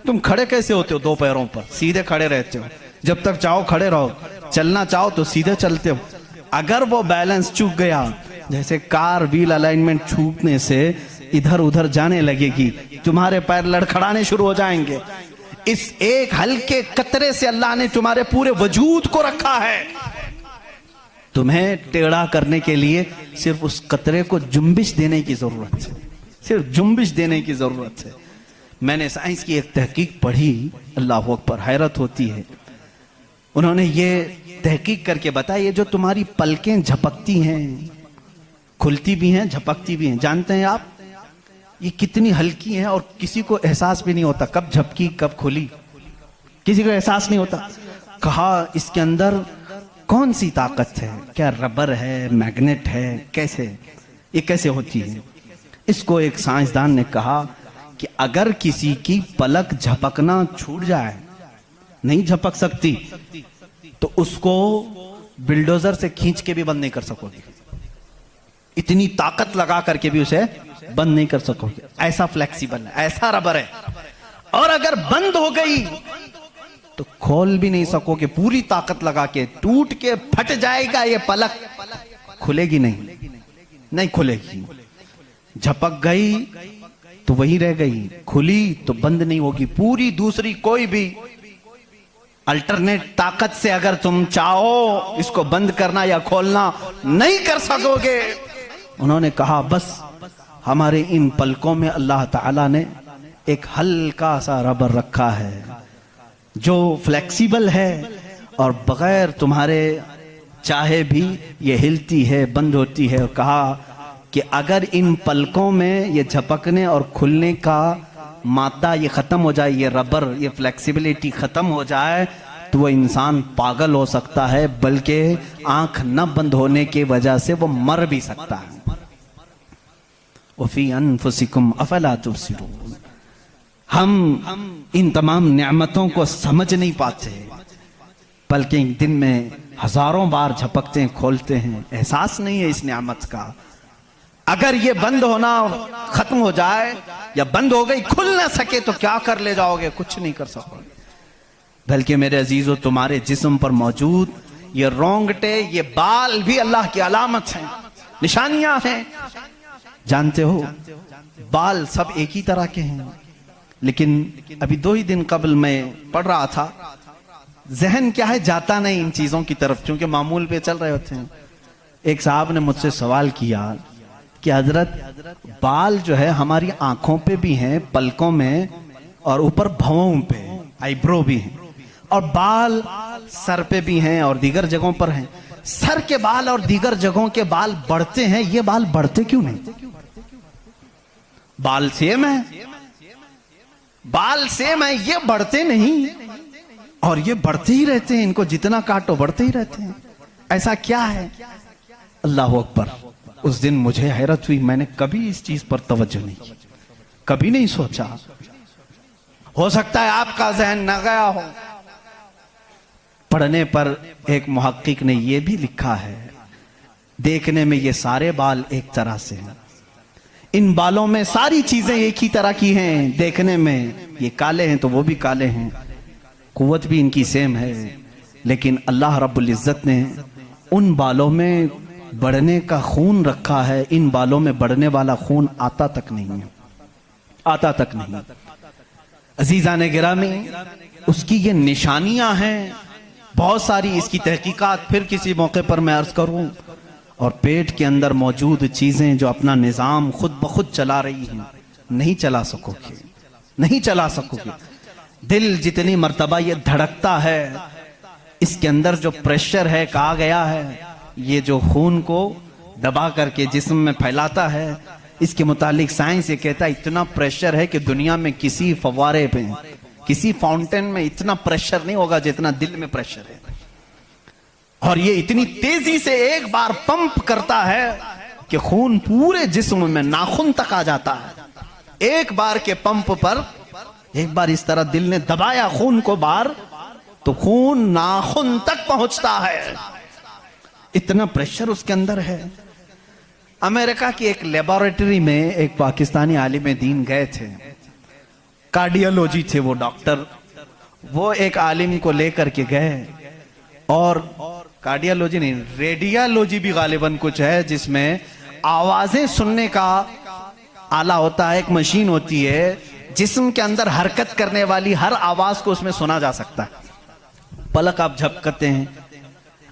तुम खड़े कैसे होते हो? दो पैरों पर सीधे खड़े रहते हो, जब तक चाहो खड़े रहो, चलना चाहो तो सीधे चलते हो। अगर वो बैलेंस चूक गया, जैसे कार व्हील अलाइनमेंट छूटने से इधर उधर जाने लगेगी, तुम्हारे पैर लड़खड़ाने शुरू हो जाएंगे। इस एक हल्के कतरे से अल्लाह ने तुम्हारे पूरे वजूद को रखा है। तुम्हें टेढ़ा करने के लिए सिर्फ उस कतरे को जुम्बिश देने की जरूरत है, सिर्फ जुम्बिश देने की जरूरत है। मैंने साइंस की एक तहकीक पढ़ी, अल्लाह अकबर, हैरत होती है। उन्होंने ये तहकीक करके बताया, ये जो तुम्हारी पलकें झपकती हैं, खुलती भी हैं, झपकती भी हैं, जानते हैं आप ये कितनी हल्की हैं और किसी को एहसास भी नहीं होता कब झपकी कब खुली, किसी को एहसास नहीं होता। कहा इसके अंदर कौन सी ताकत है? क्या रबर है, मैग्नेट है, कैसे ये कैसे होती है? इसको एक साइंसदान ने कहा कि अगर किसी की पलक झपकना छूट जाए, नहीं झपक सकती, तो उसको बिल्डोजर से खींच के भी बंद नहीं कर सकोगे, इतनी ताकत लगा करके भी उसे बंद नहीं कर सकोगे। ऐसा फ्लेक्सिबल है, ऐसा रबर है। और अगर बंद हो गई तो खोल भी नहीं सकोगे, पूरी ताकत लगा के टूट के फट जाएगा ये पलक, खुलेगी नहीं, नहीं खुलेगी। झपक गई तो वही रह गई, खुली तो बंद नहीं होगी। पूरी दूसरी कोई भी अल्टरनेट ताकत से अगर तुम चाहो इसको बंद करना या खोलना नहीं कर सकोगे। उन्होंने कहा बस हमारे इन पलकों में अल्लाह ताला ने एक हल्का सा रबर रखा है जो फ्लेक्सिबल है और बगैर तुम्हारे चाहे भी ये हिलती है, बंद होती है। और कहा कि अगर इन पलकों में ये झपकने और खुलने का मादा ये खत्म हो जाए, ये रबर, ये फ्लेक्सिबिलिटी खत्म हो जाए, तो वो इंसान पागल हो सकता है, बल्कि आंख न बंद होने की वजह से वो मर भी सकता है। वफ़ी अनफुसिकुम अफला तुबसिरून। हम इन तमाम नेमतों को समझ नहीं पाते, बल्कि दिन में हजारों बार झपकते हैं, खोलते हैं, एहसास नहीं है इस नियामत का। अगर ये बंद होना खत्म हो जाए या बंद हो गई, खुल ना सके तो क्या कर ले जाओगे? कुछ नहीं कर सकोगे। बल्कि मेरे अजीजों, तुम्हारे जिस्म पर मौजूद ये रोंगटे, ये बाल भी अल्लाह की अलामत हैं, निशानियां हैं। जानते हो, बाल सब एक ही तरह के हैं, लेकिन अभी 2 ही दिन कबल मैं पढ़ रहा था, जहन क्या है जाता नहीं इन चीजों की तरफ, क्योंकि मामूल पे चल रहे होते हैं। एक साहब ने मुझसे सवाल किया कि हजरत, बाल जो है हमारी आंखों पे भी हैं, पलकों में, और ऊपर भवों पे आईब्रो भी हैं, और बाल सर पे भी हैं और दीगर जगहों पर हैं। सर के बाल और दीगर जगहों के बाल बढ़ते हैं, ये बाल बढ़ते क्यों नहीं? बाल सेम है, बाल सेम है, ये बढ़ते नहीं, और ये बढ़ते ही रहते हैं, इनको जितना काटो बढ़ते ही रहते हैं। ऐसा क्या है? अल्लाह अकबर। उस दिन मुझे हैरत हुई, मैंने कभी इस चीज पर तवज्जो नहीं की, कभी नहीं सोचा। हो सकता है आपका जहन न गया हो। पढ़ने पर एक मुहक्किक ने यह भी लिखा है, देखने में ये सारे बाल एक तरह से हैं, इन बालों में सारी चीजें एक ही तरह की हैं, देखने में ये काले हैं तो वो भी काले हैं, कुव्वत भी इनकी सेम है, लेकिन अल्लाह रब्बुल इज्जत ने उन बालों में बढ़ने का खून रखा है, इन बालों में बढ़ने वाला खून आता तक नहीं है, आता तक नहीं। अजीजा ने गिरामी, उसकी ये निशानियां हैं बहुत सारी, इसकी तहकीकात फिर किसी मौके पर मैं अर्ज करूं। और पेट के अंदर मौजूद चीजें जो अपना निजाम खुद ब खुद चला रही हैं, नहीं चला सकोगे, नहीं चला सकोगे। दिल जितनी मर्तबा ये धड़कता है, इसके अंदर जो प्रेशर है, कहा गया है ये जो खून को दबा करके जिस्म में फैलाता है, इसके मुतालिक साइंस ये कहता है इतना प्रेशर है कि दुनिया में किसी फव्वारे पे, किसी फाउंटेन में इतना प्रेशर नहीं होगा जितना दिल में प्रेशर है। और ये इतनी तेजी से एक बार पंप करता है कि खून पूरे जिस्म में नाखून तक आ जाता है। एक बार के पंप पर, एक बार इस तरह दिल ने दबाया खून को बाहर, तो खून नाखून तक पहुंचता है, इतना प्रेशर उसके अंदर है। अमेरिका की एक लेबोरेटरी में एक पाकिस्तानी आलिम दीन गए थे, कार्डियोलॉजी थे वो डॉक्टर, वो एक आलिम को लेकर के गए, और कार्डियोलॉजी नहीं, रेडियोलॉजी भी गालिबन कुछ है, जिसमें आवाजें सुनने का आला होता है, एक मशीन होती है जिस्म के अंदर हरकत करने वाली हर आवाज को उसमें सुना जा सकता है। पलक आप झपकते हैं,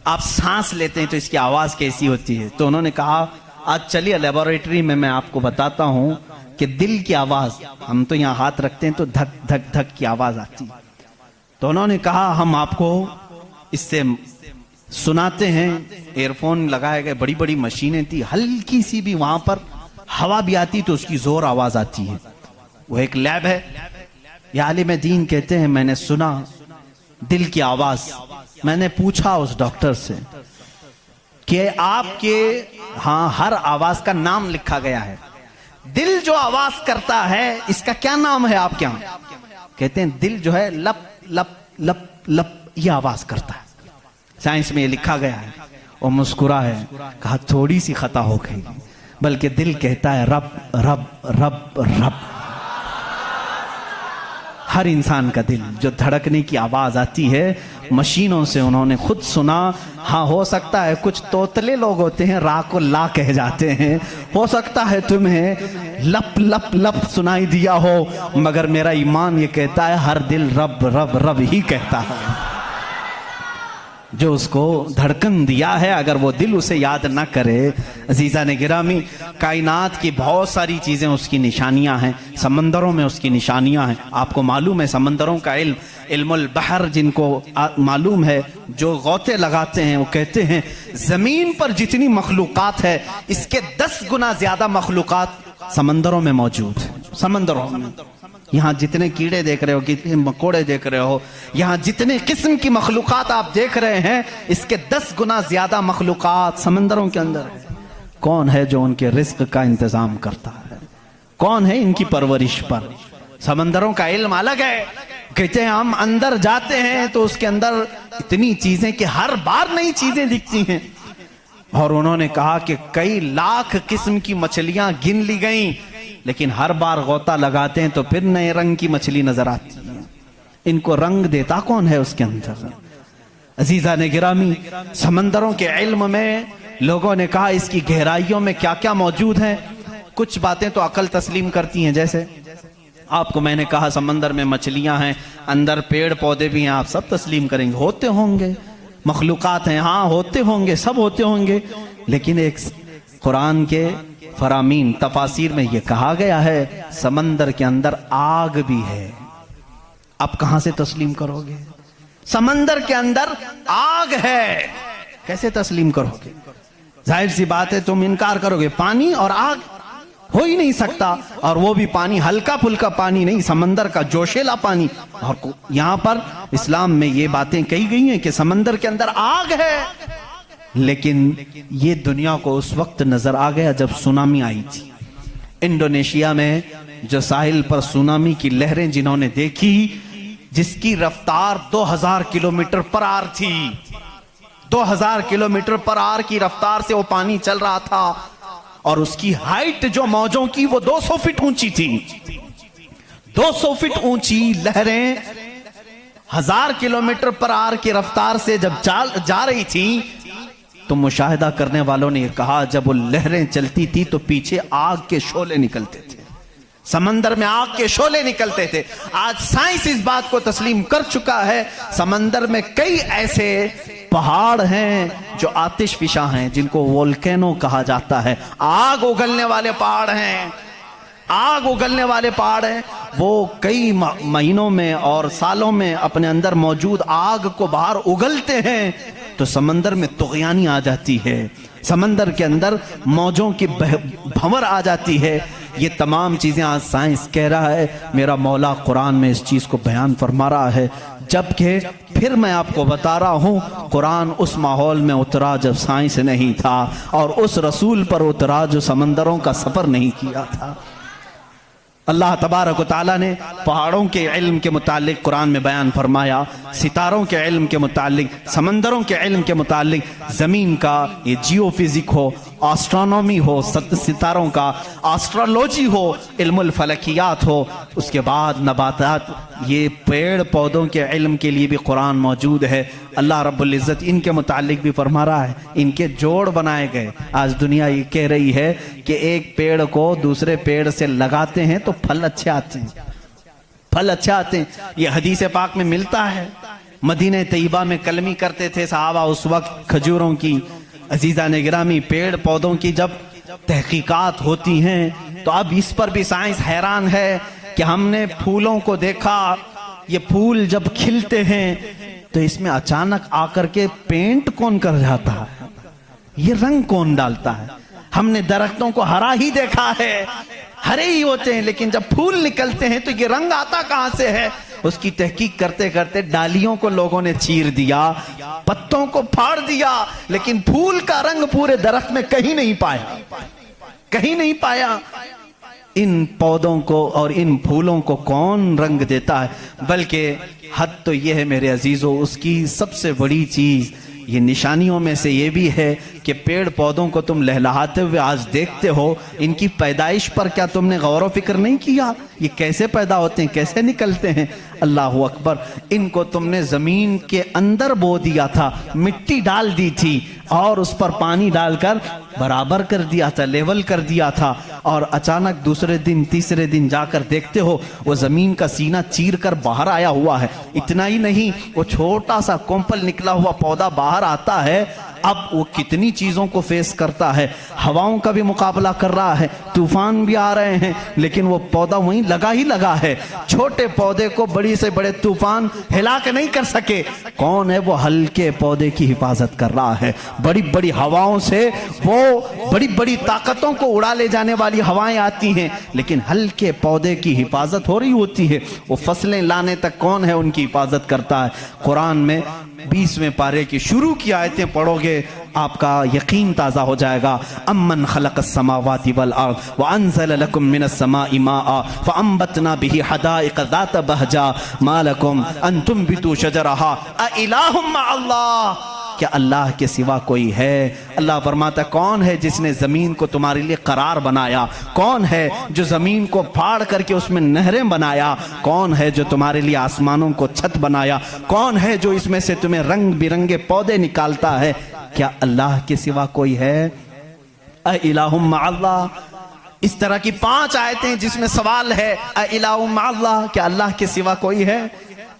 आप सांस लेते हैं तो इसकी आवाज कैसी होती है। तो उन्होंने कहा आज चलिए लेबोरेटरी में मैं आपको बताता हूं कि दिल की आवाज, हम तो यहां हाथ रखते हैं तो धक धक धक की आवाज आती। तो उन्होंने कहा हम आपको इससे सुनाते हैं। एयरफोन लगाए गए, बड़ी बड़ी मशीनें थी, हल्की सी भी वहां पर हवा भी आती तो उसकी जोर आवाज आती है। वो एक लैब है। ये आलिम दीन कहते हैं मैंने सुना दिल की आवाज। मैंने पूछा उस डॉक्टर से कि आपके हाँ हर आवाज का नाम लिखा गया है, दिल जो आवाज करता है इसका क्या नाम है आपके यहाँ? कहते हैं दिल जो है लप लप लप लप ये आवाज करता है, साइंस में ये लिखा गया है। वो मुस्कुरा है, कहा थोड़ी सी खता हो गई, बल्कि दिल कहता है रब रब रब रब। हर इंसान का दिल जो धड़कने की आवाज आती है मशीनों से उन्होंने खुद सुना। हाँ हो सकता है कुछ तोतले लोग होते हैं रा को ला कह जाते हैं, हो सकता है तुम्हें लप लप लप सुनाई दिया हो, मगर मेरा ईमान ये कहता है हर दिल रब रब रब ही कहता है। जो उसको धड़कन दिया है अगर वो दिल उसे याद ना करे, अजीजा ने गिरामी, कायनात की बहुत सारी चीज़ें उसकी निशानियां हैं, समंदरों में उसकी निशानियां हैं। आपको मालूम है समंदरों का इल्म, इल्मुल बहर जिनको मालूम है, जो गौते लगाते हैं वो कहते हैं ज़मीन पर जितनी मखलूक़ात है इसके 10 गुना ज़्यादा मखलूक़ात समंदरों में मौजूद है। समंदरों में यहाँ जितने कीड़े देख रहे हो, कितने मकोड़े देख रहे हो, यहाँ जितने किस्म की मखलूक़ात आप देख रहे हैं इसके 10 गुना ज्यादा मखलूक़ात समंदरों के अंदर है। कौन है जो उनके रिस्क का इंतजाम करता है? कौन है इनकी परवरिश पर? समंदरों का इल्म अलग है। कहते हैं हम अंदर जाते हैं तो उसके अंदर इतनी चीजें कि हर बार नई चीजें दिखती हैं। और उन्होंने कहा कि कई लाख किस्म की मछलियां गिन ली गई, लेकिन हर बार गोता लगाते हैं तो फिर नए रंग की मछली नजर आती है। इनको रंग देता कौन है उसके अंदर? अजीजा ने गिरामी, समंदरों के इल्म में लोगों ने कहा इसकी गहराइयों में क्या क्या मौजूद है। कुछ बातें तो अकल तस्लीम करती हैं, जैसे आपको मैंने कहा समंदर में मछलियां हैं, अंदर पेड़ पौधे भी हैं, आप सब तस्लीम करेंगे, होते होंगे, मखलूकात हैं, हाँ होते होंगे, सब होते होंगे। लेकिन एक कुरान के फरामीन तफासिर में यह कहा गया है समंदर के अंदर आग भी है। आप कहां से तस्लीम करोगे? समंदर के अंदर आग है, कैसे तस्लीम करोगे? जाहिर सी बात है तुम इनकार करोगे, पानी और आग हो ही नहीं सकता, और वो भी पानी हल्का फुल्का पानी नहीं, समंदर का जोशीला पानी। और यहां पर इस्लाम में ये बातें कही गई हैं कि समंदर के अंदर आग है। लेकिन ये दुनिया को उस वक्त नजर आ गया जब सुनामी आई थी। इंडोनेशिया में जो साहिल पर सुनामी की लहरें जिन्होंने देखी, जिसकी रफ्तार 2000 किलोमीटर पर आवर थी, 2000 किलोमीटर पर आवर की रफ्तार से वो पानी चल रहा था, और उसकी हाइट जो मौजों की वो 200 फीट ऊंची थी। 200 फीट ऊंची लहरें 1000 किलोमीटर पर आवर की रफ्तार से जब जा रही थी, तो मुशाहिदा करने वालों ने कहा जब वो लहरें चलती थी तो पीछे आग के शोले निकलते थे, समंदर में आग के शोले निकलते थे। आज साइंस इस बात को तस्लीम कर चुका है, समंदर में कई ऐसे पहाड़ हैं जो आतिशफिशा हैं, जिनको वोल्केनो कहा जाता है। आग उगलने वाले पहाड़ हैं, आग उगलने वाले पहाड़ हैं। वो कई महीनों में और सालों में अपने अंदर मौजूद आग को बाहर उगलते हैं, तो समंदर में तुग़यानी आ जाती है, समंदर के अंदर मौजों की भंवर आ जाती है। ये तमाम चीजें आज साइंस कह रहा है, मेरा मौला कुरान में इस चीज को बयान फरमा रहा है। जबकि फिर मैं आपको बता रहा हूं, कुरान उस माहौल में उतरा जब साइंस नहीं था, और उस रसूल पर उतरा जो समंदरों का सफर नहीं किया था। अल्लाह तबारक व तआला ने पहाड़ों के इल्म के मुतालिक कुरान में बयान फरमाया, सितारों के इल्म के मुतालिक, समंदरों के इल्म के मुतालिक, जमीन का ये जियोफिजिक हो, एस्ट्रोनॉमी हो, सितारों का एस्ट्रोलॉजी हो, इल्मुल फलकियात हो, उसके बाद नबातात, ये पेड़ पौधों के इल्म के लिए भी कुरान मौजूद है। अल्लाह रब्बुल इज़्ज़त इनके मुतालिक भी फरमा रहा है, इनके जोड़ बनाए गए। आज दुनिया ये कह रही है कि एक पेड़ को दूसरे पेड़ से लगाते हैं तो फल अच्छे आते हैं, फल अच्छे आते हैं। ये हदीस पाक में मिलता है। मदीने तैयबा में कलमी करते थे सहाबा उस वक्त खजूरों की। अजीजा ने गिरामी, पेड़ पौधों की जब तहकीकात होती हैं तो अब इस पर भी साइंस हैरान है कि हमने फूलों को देखा, ये फूल जब खिलते हैं तो इसमें अचानक आकर के पेंट कौन कर जाता है, ये रंग कौन डालता है। हमने दरख्तों को हरा ही देखा है, हरे ही होते हैं, लेकिन जब फूल निकलते हैं तो ये रंग आता कहां से है। उसकी तहकीक करते करते डालियों को लोगों ने चीर दिया, पत्तों को फाड़ दिया, लेकिन फूल का रंग पूरे दरख्त में कहीं नहीं पाया, कहीं नहीं पाया। इन पौधों को और इन फूलों को कौन रंग देता है? बल्कि हद तो यह है मेरे अजीजों, उसकी सबसे बड़ी चीज ये निशानियों में से ये भी है कि पेड़ पौधों को तुम लहलहाते हुए आज देखते हो, इनकी पैदाइश पर क्या तुमने गौर व फिक्र नहीं किया? ये कैसे पैदा होते हैं, कैसे निकलते हैं? अल्लाह अकबर। इनको तुमने जमीन के अंदर बो दिया था, मिट्टी डाल दी थी और उस पर पानी डालकर बराबर कर दिया था, लेवल कर दिया था, और अचानक दूसरे दिन तीसरे दिन जाकर देखते हो वो जमीन का सीना चीर कर बाहर आया हुआ है। इतना ही नहीं, वो छोटा सा कोंपल निकला हुआ पौधा बाहर आता है। अब वो कितनी चीजों को फेस करता है, हवाओं का भी मुकाबला कर रहा है, तूफान भी आ रहे हैं, लेकिन वो पौधा वहीं लगा ही लगा है। छोटे पौधे को बड़ी से बड़े तूफान हिला के नहीं कर सके। कौन है वो हल्के पौधे की हिफाजत कर रहा है। बड़ी बड़ी हवाओं से, वो बड़ी बड़ी ताकतों को उड़ा ले जाने वाली हवाएं आती हैं, लेकिन हल्के पौधे की हिफाजत हो रही होती है। वो फसलें लाने तक कौन है उनकी हिफाजत करता है। कुरान में 20वें पारे की शुरू की आयतें पढ़ोगे आपका यकीन ताज़ा हो जाएगा। अम्मन खलक़स समावाति वल अर्द व अंज़ल लकुम मिनस समाई माअ फ़अंबतना बिही हदाइक़ ज़ात बहजा मा लकुम अन तुंबितू शजरहा अ इलाहुम मअल्लाह। क्या अल्लाह के सिवा कोई है? अल्लाह फरमाता कौन है जिसने ज़मीन को तुम्हारे लिए करार बनाया? कौन है जो ज़मीन को फाड़ करके उसमें नहरें बनाया? कौन है जो तुम्हारे लिए आसमानों को छत बनाया? कौन है जो इसमें से तुम्हें रंग बिरंगे पौधे निकालता है? क्या अल्लाह के सिवा कोई है? अ इलाहुम मअल्लाह। इस तरह की 5 आयतें जिसमें सवाल है अ इलाहुम मअल्लाह, क्या अल्लाह के सिवा कोई है?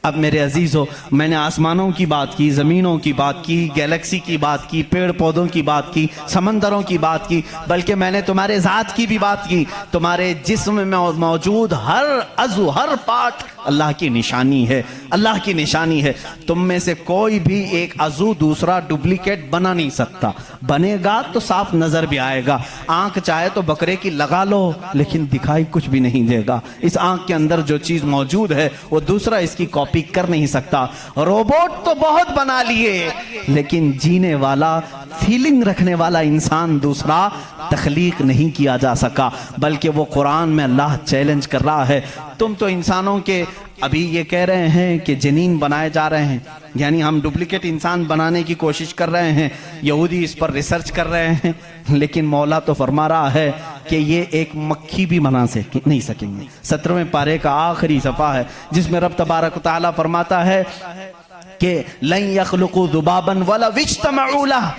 अब मेरे अजीज़ों, मैंने आसमानों की बात की, ज़मीनों की बात की, गैलेक्सी की बात की, पेड़ पौधों की बात की, समंदरों की बात की, बल्कि मैंने तुम्हारे ज़ात की भी बात की। तुम्हारे जिस्म में मौजूद हर अज़ू, हर पार्ट अल्लाह की निशानी है, अल्लाह की निशानी है। तुम में से कोई भी एक अज़ू दूसरा डुप्लीकेट बना नहीं सकता। बनेगा तो साफ नज़र भी आएगा। आँख चाहे तो बकरे की लगा लो, लेकिन दिखाई कुछ भी नहीं देगा। इस आँख के अंदर जो चीज़ मौजूद है वो दूसरा इसकी कॉपी कर नहीं सकता। रोबोट तो बहुत बना लिए, लेकिन जीने वाला, फीलिंग रखने वाला इंसान दूसरा तख्लीक नहीं किया जा सका। बल्कि वो कुरान में अल्लाह चैलेंज कर रहा है, तुम तो इंसानों के अभी ये कह रहे हैं कि जनीन बनाए जा रहे हैं, यानी हम डुप्लीकेट इंसान बनाने की कोशिश कर रहे हैं। यहूदी इस पर रिसर्च कर रहे हैं, लेकिन मौला तो फरमा रहा है कि ये एक मक्खी भी बना नहीं सकेंगे। 17वें पारे का आखिरी सफ़ा है जिसमें रब तबारक व तआला फरमाता है कि लन यख्लुकू ज़ुबाबन वला इज्तमऊ लह,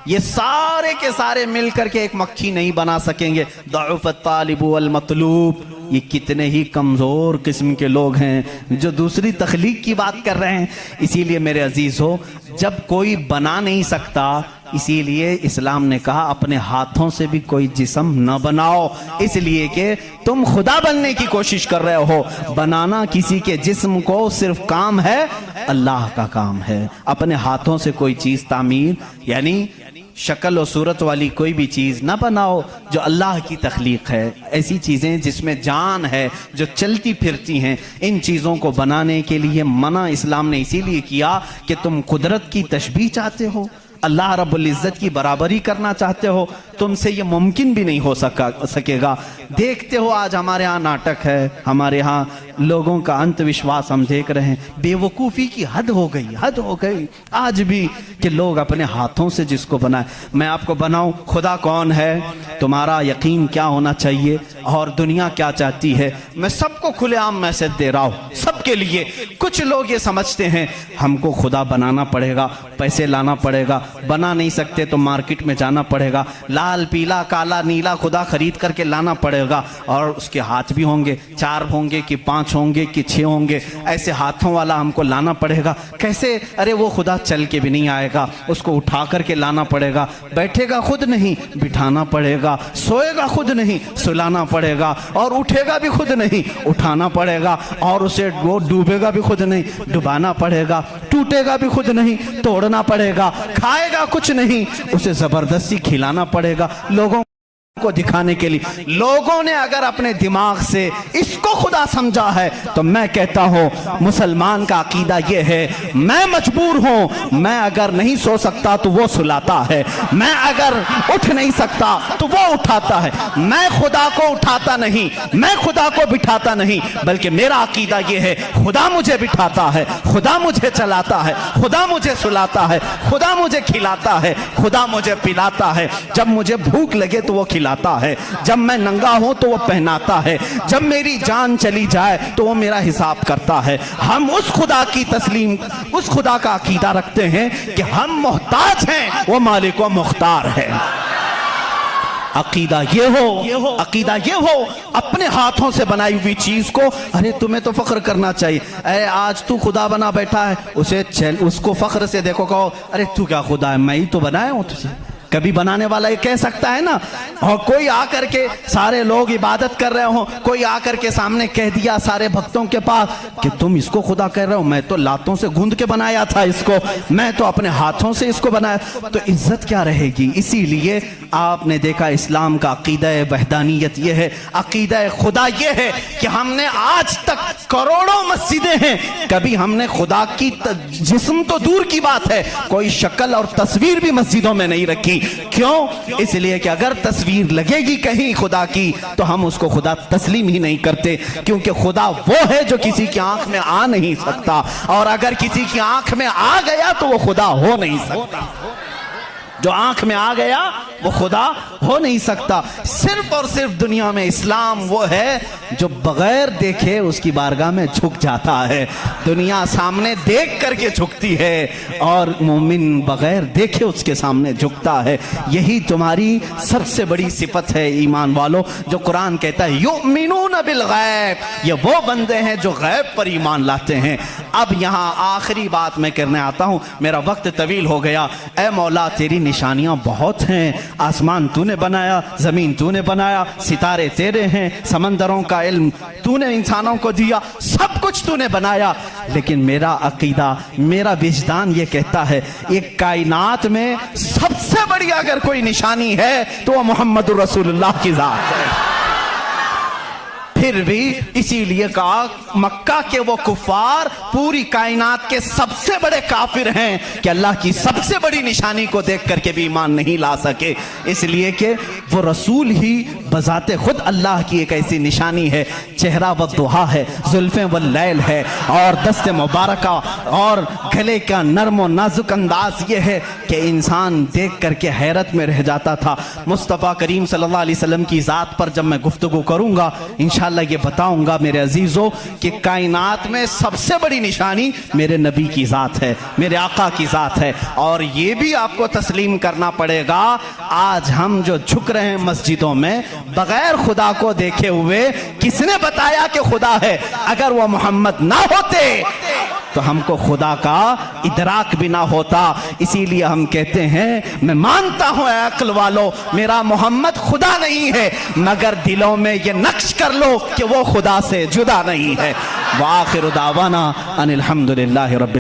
ये सारे के सारे मिलकर के एक मक्खी नहीं बना सकेंगे। दअफ़त तालिबु वल मतलूब, ये कितने ही कमज़ोर किस्म के लोग हैं जो दूसरी तख्लीक की बात कर रहे हैं। इसीलिए मेरे अजीज़ हो, जब कोई बना नहीं सकता, इसीलिए इस्लाम ने कहा अपने हाथों से भी कोई जिस्म न बनाओ, इसलिए कि तुम खुदा बनने की कोशिश कर रहे हो। बनाना किसी के जिस्म को सिर्फ काम है, अल्लाह का काम है। अपने हाथों से कोई चीज़ तामीर, यानी शक्ल और सूरत वाली कोई भी चीज़ ना बनाओ जो अल्लाह की तख्लीक है। ऐसी चीज़ें जिसमें जान है, जो चलती फिरती हैं, इन चीज़ों को बनाने के लिए मना इस्लाम ने इसीलिए किया कि तुम कुदरत की तशबीह चाहते हो, अल्लाह रब्बुल इज़्ज़त की बराबरी करना चाहते हो, तुमसे ये मुमकिन भी नहीं हो सकेगा। देखते हो आज हमारे यहाँ नाटक है, हमारे यहाँ लोगों का अंधविश्वास हम देख रहे हैं। बेवकूफ़ी की हद हो गई, हद हो गई आज भी कि लोग अपने हाथों से जिसको बनाए। मैं आपको बनाऊं, खुदा कौन है, तुम्हारा यकीन क्या होना चाहिए और दुनिया क्या चाहती है, मैं सबको खुलेआम मैसेज दे रहा हूँ, सबके लिए। कुछ लोग ये समझते हैं हमको खुदा बनाना पड़ेगा, पैसे लाना पड़ेगा, बना नहीं सकते तो मार्केट में जाना पड़ेगा, लाल पीला काला नीला खुदा खरीद करके लाना पड़ेगा, और उसके हाथ भी होंगे, 4 होंगे कि 5 होंगे कि 6 होंगे, ऐसे हाथों वाला हमको लाना पड़ेगा। कैसे? अरे वो खुदा चल के भी नहीं आएगा, उसको उठा करके लाना पड़ेगा, बैठेगा खुद नहीं बिठाना पड़ेगा, सोएगा खुद नहीं सुलाना पड़ेगा, और उठेगा भी खुद नहीं उठाना पड़ेगा, और उसे वो डूबेगा भी खुद नहीं डुबाना पड़ेगा, टूटेगा भी खुद नहीं तोड़ना पड़ेगा, खाएगा कुछ नहीं उसे जबरदस्ती खिलाना पड़ेगा लोगों को दिखाने के लिए। लोगों ने अगर अपने दिमाग से इसको खुदा समझा है तो मैं कहता हूं मुसलमान का अकीदा यह है, मैं मजबूर हूं, मैं अगर नहीं सो सकता तो वो सुलाता है, मैं अगर उठ नहीं सकता तो वो उठाता है। मैं खुदा को उठाता नहीं, मैं खुदा को बिठाता नहीं, बल्कि मेरा अकीदा यह है खुदा मुझे बिठाता है, खुदा मुझे चलाता है, खुदा मुझे सुलाता है, खुदा मुझे खिलाता है, खुदा मुझे पिलाता है। जब मुझे भूख लगे तो वो खिलाता है, जब मैं नंगा हूं तो वो पहनाता है, जब मेरी जान चली जाए तो वो मेरा हिसाब करता है। हम उस खुदा की तस्लीम, उस खुदा का अकीदा रखते हैं कि हम मोहताज हैं, वो मालिक व मुख्तार है। अकीदा ये हो, अकीदा ये हो, अपने हाथों से बनाई हुई चीज को, अरे तुम्हें तो फख्र करना चाहिए। अरे आज तू खुदा बना बैठा है, उसे उसको फख्र से देखो, कहो अरे तू क्या खुदा है, मैं ही तो बनाया हूं तुझे। कभी बनाने वाला ये कह सकता है ना। और कोई आकर के, सारे लोग इबादत कर रहे हो, कोई आकर के सामने कह दिया सारे भक्तों के पास कि तुम इसको खुदा कह रहे हो, मैं तो लातों से गूंद के बनाया था इसको, मैं तो अपने हाथों से इसको बनाया, तो इज्जत क्या रहेगी। इसीलिए आपने देखा इस्लाम का अकीदा वहदानियत ये है, अकीदा खुदा ये है कि हमने आज तक करोड़ों मस्जिदें हैं, कभी हमने खुदा की जिस्म तो दूर की बात है, कोई शक्ल और तस्वीर भी मस्जिदों में नहीं रखी। क्यों? इसलिए कि अगर तस्वीर लगेगी कहीं खुदा की तो हम उसको खुदा तस्लीम ही नहीं करते, क्योंकि खुदा वो है जो किसी की आंख में आ नहीं सकता, और अगर किसी की आंख में आ गया तो वो खुदा हो नहीं सकता। जो आंख में आ गया वो खुदा हो नहीं सकता। सिर्फ और सिर्फ दुनिया में इस्लाम वो है जो बगैर देखे उसकी बारगाह में झुक जाता है। दुनिया सामने देख करके झुकती है और मोमिन बगैर देखे उसके सामने झुकता है। यही तुम्हारी सबसे बड़ी सिफत है ईमान वालों, जो कुरान कहता है युमिनून बिल गैब, ये वो बंदे हैं जो गैब पर ईमान लाते हैं। अब यहाँ आखिरी बात मैं करने आता हूँ, मेरा वक्त तवील हो गया। ऐ मौला तेरी निशानियां बहुत हैं, आसमान तूने बनाया, जमीन तूने बनाया, सितारे तेरे हैं, समंदरों का इल्म तूने इंसानों को दिया, सब कुछ तूने बनाया, लेकिन मेरा अकीदा, मेरा विजदान ये कहता है एक कायनात में सबसे बड़ी अगर कोई निशानी है तो वह मोहम्मद रसूलुल्लाह की जात है। फिर भी इसीलिए कहा मक्का के वो कुफार पूरी कायनात के सबसे बड़े काफिर हैं कि अल्लाह की सबसे बड़ी निशानी को देख करके भी ईमान नहीं ला सके, इसलिए कि वो रसूल ही बजाते खुद अल्लाह की एक ऐसी निशानी है। चेहरा व दुहा है, जुल्फे व लैल है, और दस्ते मुबारका और गले का नरम व नाजुक अंदाज ये है कि इंसान देख करके हैरत में रह जाता था। मुस्तफ़ा करीम सल्लल्लाहु अलैहि वसल्लम की ज़ात पर जब मैं गुफ्तगू करूँगा इंशाअल्लाह ये बताऊंगा मेरे अजीजों कि कायनात में सबसे बड़ी निशानी मेरे नबी की ज़ात है, मेरे आका की ज़ात है। और ये भी आपको तस्लीम करना पड़ेगा, आज हम जो झुक रहे हैं मस्जिदों में बगैर खुदा को देखे हुए, किसने बताया कि खुदा है? अगर वह मोहम्मद ना होते तो हमको खुदा का इदराक भी ना होता। इसीलिए हम कहते हैं, मैं मानता हूं अक्ल वालों मेरा मोहम्मद खुदा नहीं है, मगर दिलों में ये नक्श कर लो कि वो खुदा से जुदा नहीं है। व आखिर दावाना अनिल हम्दुलिल्लाहि रब्बिल